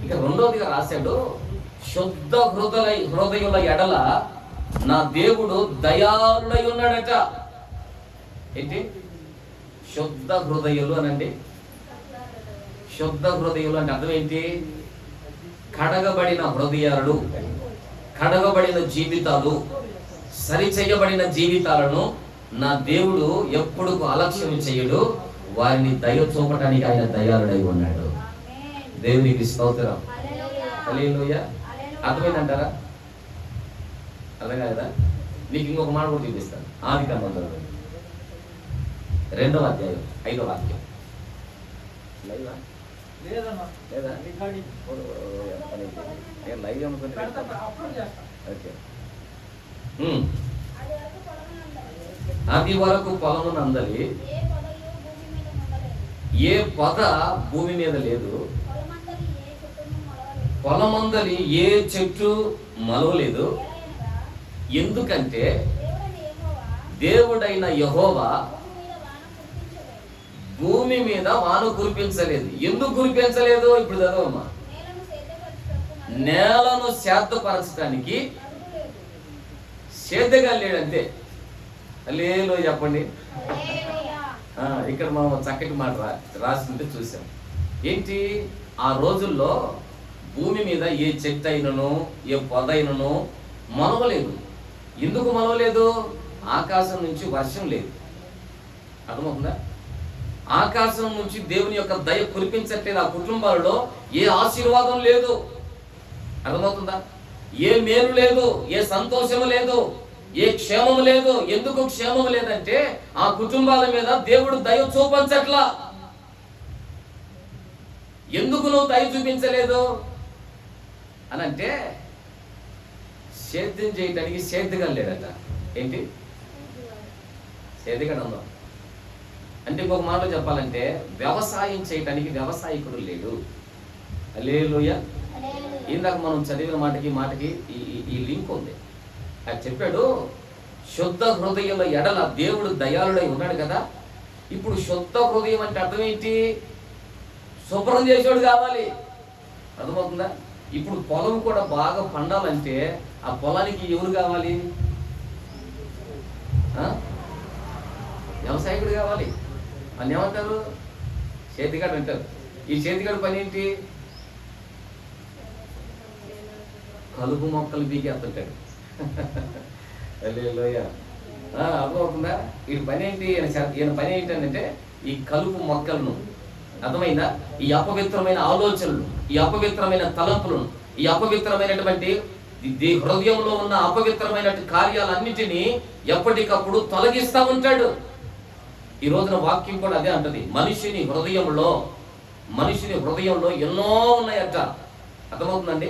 ఇక రెండోదిగా రాశాడు, శుద్ధ హృదయుల ఎడల నా దేవుడు దయాళుడై ఉన్నాడట. ఏంటి శుద్ధ హృదయులు అనండి? శుద్ధ హృదయులు అంటే అర్థం ఏంటి? కడగబడిన హృదయాలు, కడగబడిన జీవితాలు, సరిచేయబడిన జీవితాలను నా దేవుడు ఎప్పుడు అలక్ష్యం చేయడు. వారిని దయ చూపటానికి ఆయన దయాళుడై ఉన్నాడు. దేవునికి స్తోత్రం. హల్లెలూయా. అర్థమైందంటారా? అర్థం కాదా? నీకు ఇంకొక మాట కూడా చూపిస్తాను. ఆది కాండం 2వ అధ్యాయం 5వ వాక్యం. అది వరకు పొలమునందలి ఏ పొద భూమి మీద లేదు, పొలమందలి ఏ చెట్టు మలవలేదు. ఎందుకంటే దేవుడైన యెహోవా భూమి మీద వాన కురిపించలేదు. ఎందుకు కురిపించలేదు? ఇప్పుడు చదవమ్మా. నేలను సేద్యపరచడానికి సేద్యగా లేడంతే. లేలో చెప్పండి. ఇక్కడ మనం చక్కటి మాట రాసింటే చూసాం. ఏంటి? ఆ రోజుల్లో భూమి మీద ఏ చెట్టు అయినను ఏ పొద అయినను మనవలేదు. ఎందుకు మనవలేదు? ఆకాశం నుంచి వర్షం లేదు. అర్థమవుతుందా? ఆకాశం నుంచి దేవుని యొక్క దయ కురిపించట్లేదు. ఆ కుటుంబాలలో ఏ ఆశీర్వాదం లేదు. అర్థమవుతుందా? ఏ మేలు లేదు, ఏ సంతోషము లేదు, ఏ క్షేమము లేదు. ఎందుకు క్షేమం లేదంటే ఆ కుటుంబాల మీద దేవుడు దయ చూపించట్లా. ఎందుకు నువ్వు దయ చూపించలేదు అనంటే సేద్యం చేయటానికి సేద్యగా లేడట. ఏంటి? సేద్యగా ఉందా అంటే ఇంకొక మాటలో చెప్పాలంటే వ్యవసాయం చేయటానికి వ్యవసాయకుడు లేడు. హల్లెలూయా. ఇందాక మనం చదివిన మాటకి ఈ లింక్ ఉంది. అది చెప్పాడు, శుద్ధ హృదయంలో ఎడల దేవుడు దయాళుడై ఉన్నాడు కదా. ఇప్పుడు శుద్ధ హృదయం అంటే అర్థం ఏంటి? శుభ్రం చేసేవాడు కావాలి. అర్థమవుతుందా? ఇప్పుడు పొలం కూడా బాగా పండాలంటే ఆ పొలానికి ఎవరు కావాలి? వ్యవసాయకుడు కావాలి. అని ఏమంటారు? చేతిగాడు అంటారు. ఈ చేతిగాడు పని ఏంటి? కలుపు మొక్కలు బీకేస్తుంటాడు. అర్థమవుతుందా? వీడి పని ఏంటి? ఈయన పని ఏంటంటే ఈ కలుపు మొక్కలను, అర్థమైందా, ఈ అపవిత్రమైన ఆలోచనలు, ఈ అపవిత్రమైన తలంపులను, ఈ అపవిత్రమైనటువంటి హృదయంలో ఉన్న అపవిత్రమైన కార్యాలన్నిటినీ ఎప్పటికప్పుడు తొలగిస్తూ ఉంటాడు. ఈ రోజున వాక్యం కూడా అదే అంటది. మనిషిని హృదయంలో ఎన్నో ఉన్నాయట. అర్థమవుతుందండి?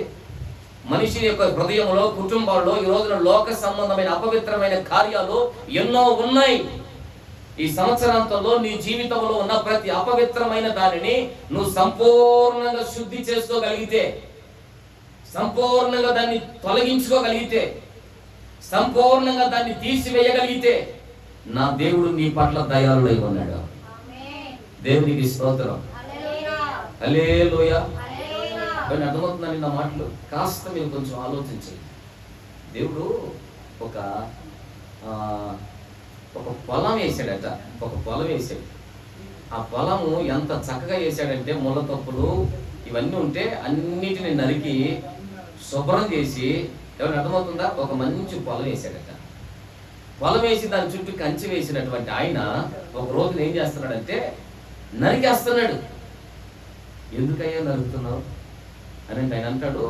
మనిషి యొక్క హృదయంలో, కుటుంబాల్లో ఈ రోజున లోక సంబంధమైన అపవిత్రమైన కార్యాలు ఎన్నో ఉన్నాయి. ఈ సంవత్సరాంతంలో నీ జీవితంలో ఉన్న ప్రతి అపవిత్రమైన దానిని నువ్వు సంపూర్ణంగా శుద్ధి చేసుకోగలిగితే, సంపూర్ణంగా దాన్ని తొలగించుకోగలిగితే, సంపూర్ణంగా దాన్ని తీసివేయగలిగితే, నా దేవుడు నీ పట్ల దయాళుడై ఉన్నాడు. దేవునికి స్తోత్రం. హల్లెలూయా. అర్థమవుతుందని నా మాటలు కాస్త మీరు కొంచెం ఆలోచించండి. దేవుడు ఒక పొలం వేసాడట. ఒక పొలం వేసాడు. ఆ పొలము ఎంత చక్కగా వేసాడంటే, ముళ్ళ తప్పులు ఇవన్నీ ఉంటే అన్నిటిని నరికి శుభ్రం చేసి, ఎవరికి అర్థమవుతుందా, ఒక మంచి పొలం వేసాడట. పొలం వేసి దాని చుట్టూ కంచి వేసినటువంటి ఆయన ఒక రోజున ఏం చేస్తున్నాడంటే నరికేస్తున్నాడు. ఎందుకయ్యా నరుకుతున్నావు అని ఆయన అంటాడు,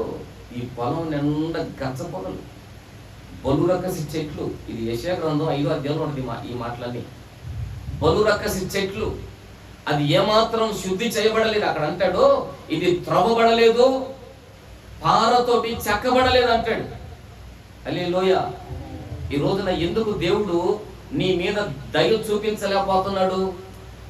ఈ పొలం నిండా గచ్చ పొలలు, బలురక్కసి చెట్లు. ఇది యెషయా గ్రంథం 5వ అధ్యాయంలో ఉంటుంది ఈ మాటలన్నీ. బలురక్కసి చెట్లు, అది ఏమాత్రం శుద్ధి చేయబడలేదు. అక్కడ అంటాడు, ఇది త్రవ్వబడలేదు, పారతోటి చెక్కబడలేదు అంటాడు. హల్లెలూయా. ఈ రోజున ఎందుకు దేవుడు నీ మీద దయ చూపించలేకపోతున్నాడు?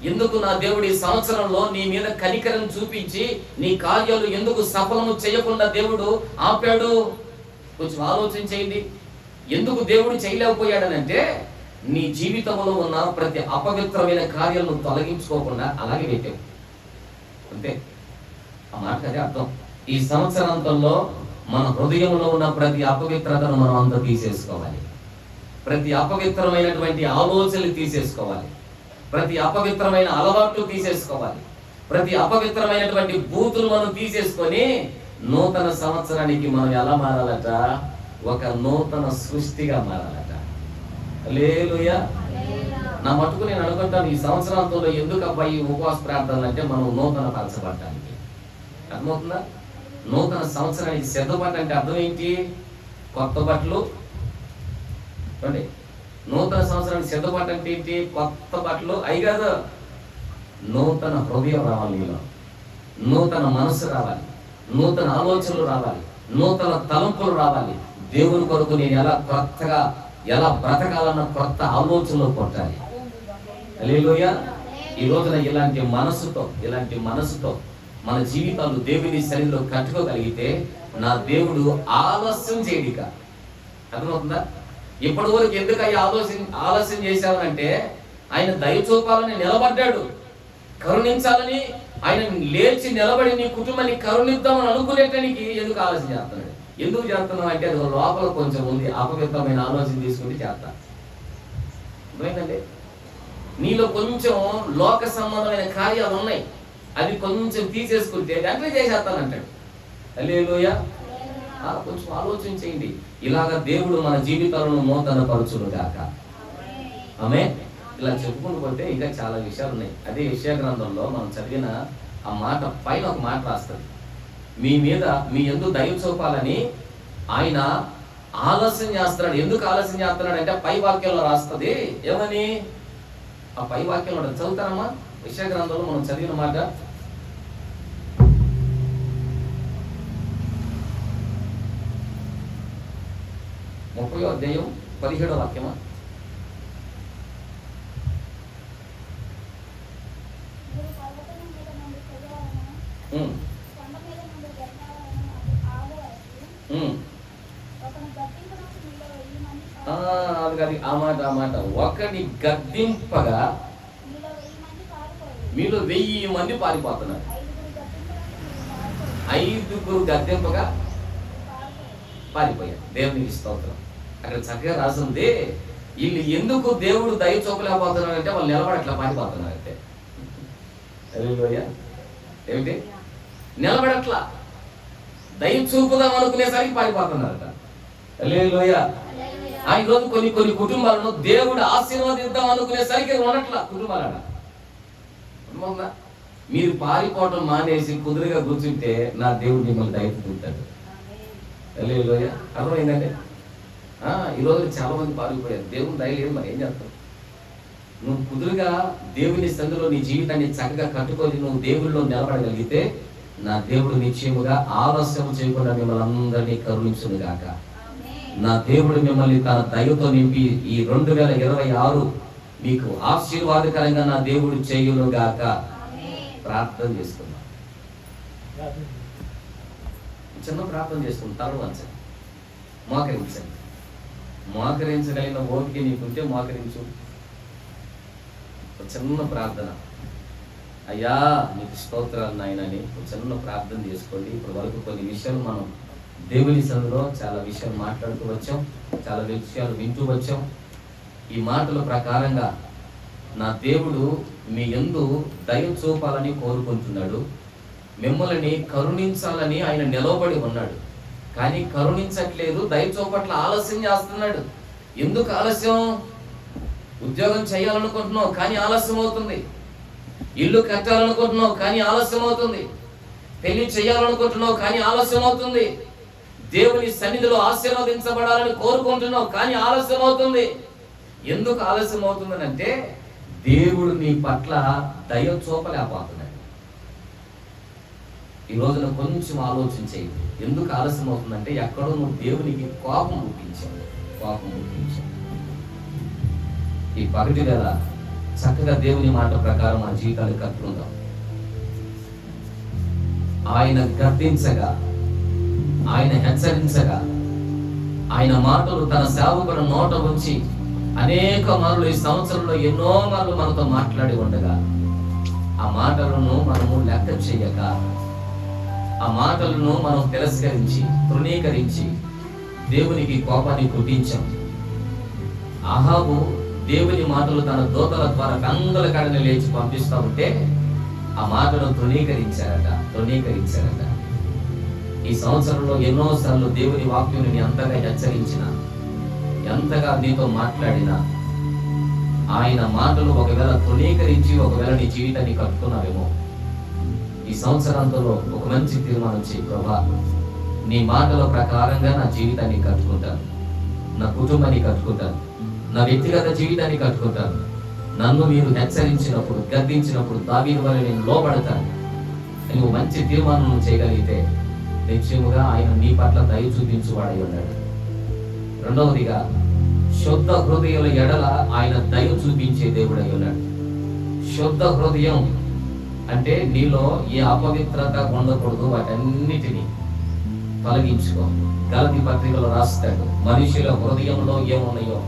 ఎందుకు నా దేవుడు ఈ సంవత్సరంలో నీ మీద కనికరం చూపించి నీ కార్యాలు ఎందుకు సఫలము చేయకుండా దేవుడు ఆపాడు? కొంచెం ఆలోచించేయండి. ఎందుకు దేవుడు చేయలేకపోయాడనంటే, నీ జీవితంలో ఉన్న ప్రతి అపవిత్రమైన కార్యాలను తొలగించుకోకుండా అలాగే పెట్టావు అంతే. ఆ మాట అదే అర్థం. ఈ సంవత్సరాంతంలో మన హృదయంలో ఉన్న ప్రతి అపవిత్రతను మనం అంతా తీసేసుకోవాలి. ప్రతి అపవిత్రమైనటువంటి ఆలోచనలు తీసేసుకోవాలి. ప్రతి అపవిత్రమైన అలవాట్లు తీసేసుకోవాలి. ప్రతి అపవిత్రమైనటువంటి బూతులు మనం తీసేసుకొని నూతన సంవత్సరానికి మనం ఎలా మారాలట? ఒక నూతన సృష్టిగా మారాలట. హల్లెలూయా. నా మటుకు నేను అనుకుంటాను, ఈ సంవత్సరాంతంలో ఎందుకు అబ్బాయి ఉపవాస ప్రార్థనలు అంటే మనం నూతన పరచబడటానికి. అర్థమవుతుందా? నూతన సంవత్సరానికి సిద్ధపడ్డంటే అర్థం ఏంటి? కొత్త బట్టలు. చూడండి, నూతన సంవత్సరానికి సిద్ధపడ్డంటే ఏంటి? కొత్త బట్టలు అయి కాదు, నూతన హృదయం రావాలి నీలో, నూతన మనసు రావాలి, నూతన ఆలోచనలు రావాలి, నూతన తలంపులు రావాలి. దేవుని కొరకు నేను ఎలా బ్రతకాలన్న కొత్త ఆలోచనలు కొట్టాలి. హల్లెలూయా. ఈ రోజున ఇలాంటి మనసుతో మన జీవితాలు దేవుని సన్నిధిలో కట్టుకోగలిగితే నా దేవుడు ఆలస్యం చేయడిక. అర్థమవుతుందా? ఇప్పటి వరకు ఎందుకు ఆలస్యం చేశావనంటే, ఆయన దయ చూపాలని నిలబడ్డాడు, కరుణించాలని ఆయన లేచి నిలబడి నీ కుటుంబాన్ని కరుణిద్దామని అనుకునేటానికి ఎందుకు ఆలస్యం చేస్తున్నాడు? ఎందుకు చేస్తున్నావు అంటే, అది లోపల కొంచెం ఉంది, అపవిత్రమైన ఆలోచన తీసుకుంటే చేస్తా. అర్థమైందండి? నీలో కొంచెం లోక సంబంధమైన కార్యాలు ఉన్నాయి, అది కొంచెం తీసేసుకుంటే వెంటనే చేసేస్తానంటాడు. హల్లెలూయా. కొంచెం ఆలోచించేయండి. ఇలాగ దేవుడు మన జీవితాలను నూతన పరచును గాక. ఆమేన్. ఇలా చెప్పుకుంటూ పోతే ఇంకా చాలా విషయాలు ఉన్నాయి. అదే యెషయా గ్రంథంలో మనం చదివిన ఆ మాట పైన ఒక మాట రాస్తుంది, మీ యందు దయ చూపాలని ఆయన ఆలస్యం చేస్తున్నాడు. ఎందుకు ఆలస్యం చేస్తున్నాడు అంటే, పై వాక్యంలో రాస్తుంది. ఏమని? ఆ పై వాక్యంలో చదువుతానమ్మా. యెషయా గ్రంథంలో మనం చదివిన మాట 30వ అధ్యాయం 17వ వాక్యమా? ఆ మాట ఒకటి గద్దింపగా మీలో 1000 మంది పారిపోతున్నారు. 5గురు గద్దింపగా పారిపోయారు. దేవునికి స్తోత్రం. అక్కడ చక్కగా రాసింది, వీళ్ళు ఎందుకు దేవుడు దయ చూపలేకపోతున్నారు అంటే, వాళ్ళు నిలబడట్లా పారిపోతున్నారు అంటే. ఏమిటి? నిలబడట్లా, దయ చూపుదాం అనుకునేసరికి పారిపోతున్నారట. హల్లెలూయా. ఈ రోజు కొన్ని కుటుంబాలను దేవుడు ఆశీర్వదిద్దాం అనుకునేసరికి ఉండట్లా కుటుంబాలట. మీరు పారిపోవటం మానేసి కుదురుగా కూర్చుంటే నా దేవుడు మిమ్మల్ని దయ చూపుతాడు. హల్లెలూయా. అర్థమైందండి? ఈరోజు చాలా మంది పారిపోయారు. దేవుని దయ లేదు, మరి ఏం చేస్తావు? నువ్వు కుదురుగా దేవుని సందులో నీ జీవితాన్ని చక్కగా కట్టుకొని నువ్వు దేవుడిలో నిలబడగలిగితే నా దేవుడు నిశ్చయముగా ఆలస్యం చేయకుండా మిమ్మల్ని అందరినీ కరుణించును గాక. నా దేవుడు మిమ్మల్ని తన దయతో నింపి ఈ 2026 మీకు ఆశీర్వాదకరంగా నా దేవుడు చేయును గాక. ప్రార్థన చేసుకుందాం. చిన్న ప్రార్థన చేసుకుందాం. తల వంచండి, మోకరించండి. మోకరించగలిగిన ఓపిక నీకుంటే మోకరించు. చిన్న ప్రార్థన. అయ్యా నీకు స్తోత్రాలు నాయనని చిన్న ప్రార్థన చేసుకోండి. ఇప్పటి వరకు కొన్ని విషయాలు మనం దేవుని సన్నిధిలో చాలా విషయాలు మాట్లాడుతూ వచ్చాం, చాలా విషయాలు వింటూ వచ్చాం. ఈ మాటల ప్రకారంగా నా దేవుడు మీ యందు దయ చూపాలని కోరుకుంటున్నాడు. మిమ్మల్ని కరుణించాలని ఆయన నిలవబడి ఉన్నాడు. కానీ కరుణించట్లేదు, దయ చూపట్ల ఆలస్యం చేస్తున్నాడు. ఎందుకు ఆలస్యం? ఉద్యోగం చేయాలనుకుంటున్నావు కానీ ఆలస్యం అవుతుంది. ఇల్లు కట్టాలనుకుంటున్నావు కానీ ఆలస్యం అవుతుంది. పెళ్లి చేయాలనుకుంటున్నావు కానీ ఆలస్యం అవుతుంది. దేవుని సన్నిధిలో ఆశీర్వదించబడాలని కోరుకుంటున్నావు కానీ ఆలస్యం అవుతుంది. ఎందుకు ఆలస్యం అవుతుందని అంటే దేవుడు నీ పట్ల దయ చూపలేకపోతున్నాడు. ఈ రోజున కొంచెం ఆలోచించేది. ఎందుకు ఆలస్యం అవుతుందంటే ఎక్కడో నువ్వు దేవునికి కోపం పుట్టించావు. ఈ పగటి వేళ చక్కగా దేవుని మాట ప్రకారం మన జీవితాలు కట్టుకుందాం. ఆయన గద్దించగా, ఆయన హెచ్చరించగా, ఆయన మాటలు తన సేవకుల నోట ఉంచి అనేక మార్లు ఈ సంవత్సరంలో ఎన్నో మార్లు మనతో మాట్లాడి ఉండగా ఆ మాటలను మనము లెక్క చేయక, ఆ మాటలను మనం తిరస్కరించి తృణీకరించి దేవునికి కోపాన్ని పుట్టించాం. అహాబు దేవుని మాటలు తన దూతల ద్వారా గంగల కడని లేచి పంపిస్తా ఉంటే ఆ మాటను తృణీకరించారట. ఈ సంవత్సరంలో ఎన్నోసార్లు దేవుని వాక్యుని ఎంతగా హెచ్చరించిన, ఎంతగా నీతో మాట్లాడినా ఆయన మాటలు ఒకవేళ తృణీకరించి ఒకవేళ నీ జీవితాన్ని కట్టుకున్నావేమో, ఈ సంవత్సరాంతంలో ఒక మంచి తీర్మానం చేయి. ప్రభా, నీ మాటల ప్రకారంగా నా జీవితాన్ని కట్టుకుంటాను, నా కుటుంబాన్ని కట్టుకుంటాను, నా వ్యక్తిగత జీవితాన్ని కట్టుకుంటాను. నన్ను మీరు హెచ్చరించినప్పుడు, గద్దించినప్పుడు దావీదు వలె నేను లోబడతాను. నువ్వు మంచి తీర్మానం చేయగలిగితే నిశ్చయముగా ఆయన నీ పట్ల దయ చూపించువాడై ఉన్నాడు. రెండవదిగా, శుద్ధ హృదయాల ఎడల ఆయన దయ చూపించే దేవుడై ఉన్నాడు. శుద్ధ హృదయం అంటే నీలో ఏ అపవిత్రత ఉండకూడదు, వాటన్నిటినీ తొలగించుకో. గలతీ పత్రికలో రాస్తాడు, మనుషుల హృదయంలో ఏమున్నాయో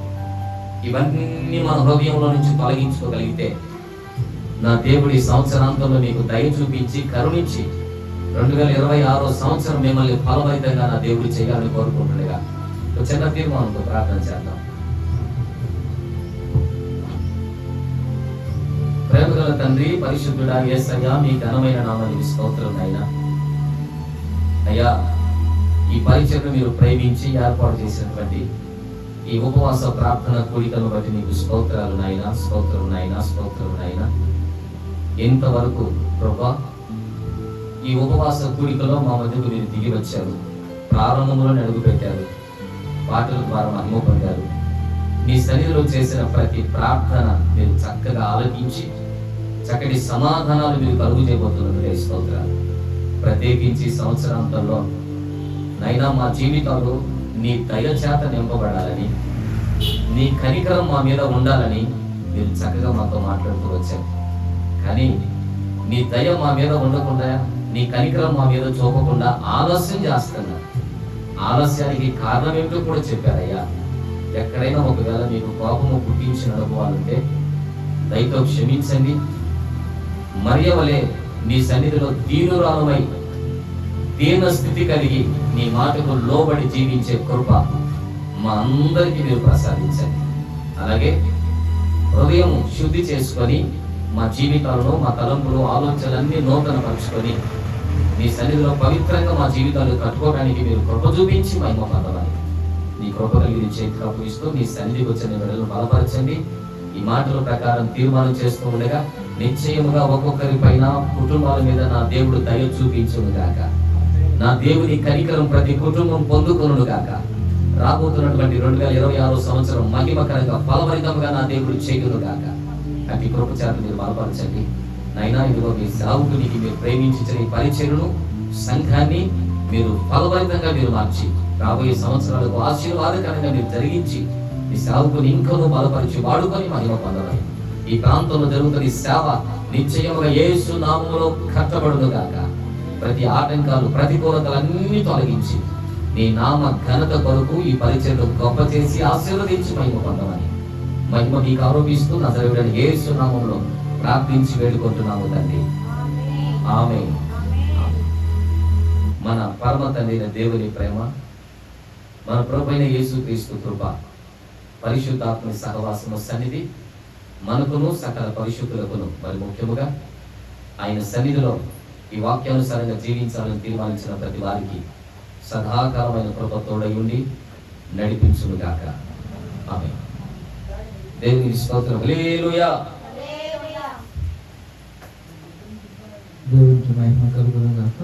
ఇవన్నీ మన హృదయంలో నుంచి తొలగించుకోగలిగితే నా దేవుడి సంవత్సరాంతంలో నీకు దయ చూపించి కరుణించి 2026 సంవత్సరం మిమ్మల్ని ఫలభరితంగా నా దేవుడు చేయాలని కోరుకుంటుండగా ఒక చిన్న తీర్మానంతో ప్రార్థన చేద్దాం. ప్రేమగల తండ్రి, పరిశుద్ధుడా యేసయ్యా, మీ ఘనమైన నామానికి స్తోత్రం నాయనా. అయ్యా, ఈ పరిచయం మీరు ప్రేమించి ఏర్పాటు చేసినటువంటి ఈ ఉపవాస ప్రార్థన కూడికలను బట్టి నీకు స్తోత్రాలు నాయనా, స్తోత్రం నాయనా. ఎంతవరకు ప్రభా ఈ ఉపవాస కూడికలో మా మధ్యకు మీరు దిగి వచ్చారు, ప్రారంభంలోనే అడుగు పెట్టారు, పాటల ద్వారా మహిమ పొందారు. నీ సన్నిధిలో చేసిన ప్రతి ప్రార్థన మీరు చక్కగా ఆలకించి చక్కటి సమాధానాలు మీరు కలుగు చేయబోతున్నారు. స్తోత్రాలు. ప్రత్యేకించి సంవత్సరాంతంలో నైనా మా జీవితాలు నీ దయ చేత నింపబడాలని, నీ కనికరం మా మీద ఉండాలని మీరు చక్కగా మాతో మాట్లాడుతూ వచ్చారు. కానీ నీ దయ మా మీద ఉండకుండా, నీ కనికరం మా మీద చూపకుండా ఆలస్యం చేస్తున్నారు. ఆలస్యానికి కారణం ఏమిటో కూడా చెప్పారయ్యా. ఎక్కడైనా ఒకవేళ మీకు కోపము పుట్టించిన అనుభవాలుంటే దయతో క్షమించండి. మరియ వలె నీ సన్నిధిలో దీనురాలమై దీన స్థితి కలిగి నీ మాటకు లోబడి జీవించే కృప మా అందరికీ మీరు ప్రసాదించండి. అలాగే హృదయం శుద్ధి చేసుకొని మా జీవితాలను, మా తలంపులు, ఆలోచనలన్నీ నూతన పరుచుకొని నీ సన్నిధిలో పవిత్రంగా మా జీవితాలు కట్టుకోవడానికి మీరు కృప చూపించి మహిమ పొందవాలి. నీ కృప కలిగి చేతికి అప్పగిస్తూ నీ సన్నిధికి వచ్చిన బిడ్డలను బలపరచండి. ఈ మాటల ప్రకారం తీర్మానం చేస్తూ ఉండగా నిశ్చయముగా ఒక్కొక్కరి పైన, కుటుంబాల మీద నా దేవుడు దయ చూపించును గాక. నా దేవుని కనికరం ప్రతి కుటుంబం పొందుకొనును గాక. రాబోతున్నటువంటి 2026 సంవత్సరం మహిమకరంగా ఫలభరితంగా నా దేవుడు చేయును గాక. అట్టి కృప చేత మీరు బలపరచండి నైనా. ఇదిగో మీ సేవకునికి మీరు ప్రేమించిన ఈ పరిచర్యను, సంఘాన్ని మీరు ఫలభరితంగా మీరు మార్చి రాబోయే సంవత్సరాలకు ఆశీర్వాదకరంగా మీరు జరిగించి నీ సేవకుని ఇంకనూ బలపరిచి వాడుకొని మహిమ పొందడం. ఈ ప్రాంతంలో జరుగుతున్న ఈ సేవ నిశ్చయముగా యేసు నామములో కట్టబడును గాక. ప్రతి ఆటంకాలు, ప్రతికూలతలన్నీ తొలగించి నీ నామ ఘనత కొరకు ఈ పరిచయను గొప్ప చేసి ఆశీర్వదించి మహిమ పొందమని మహిమ నీకు ఆరోపిస్తూ నజరేయుడైన యేసు నామములో ప్రార్థించి వేడుకుంటున్నాము తండ్రి. ఆమేన్. మన పరమ తండ్రి అయిన దేవుని ప్రేమ, మన ప్రభువైన యేసుక్రీస్తు కృప, పరిశుద్ధాత్మ సహవాసము సన్నిధి మనకును సకల పరిశుద్ధులకును, మరి ముఖ్యముగా ఆయన సన్నిధిలో ఈ వాక్యానుసారంగా జీవించాలని తీర్మానించిన ప్రతి వారికి సదాకాలమైన కృప తోడై ఉండి నడిపించును గాక. ఆమేన్. దేవునికి స్తోత్రం. హల్లెలూయా. దేవునికి మహిమ కలుగును గాక.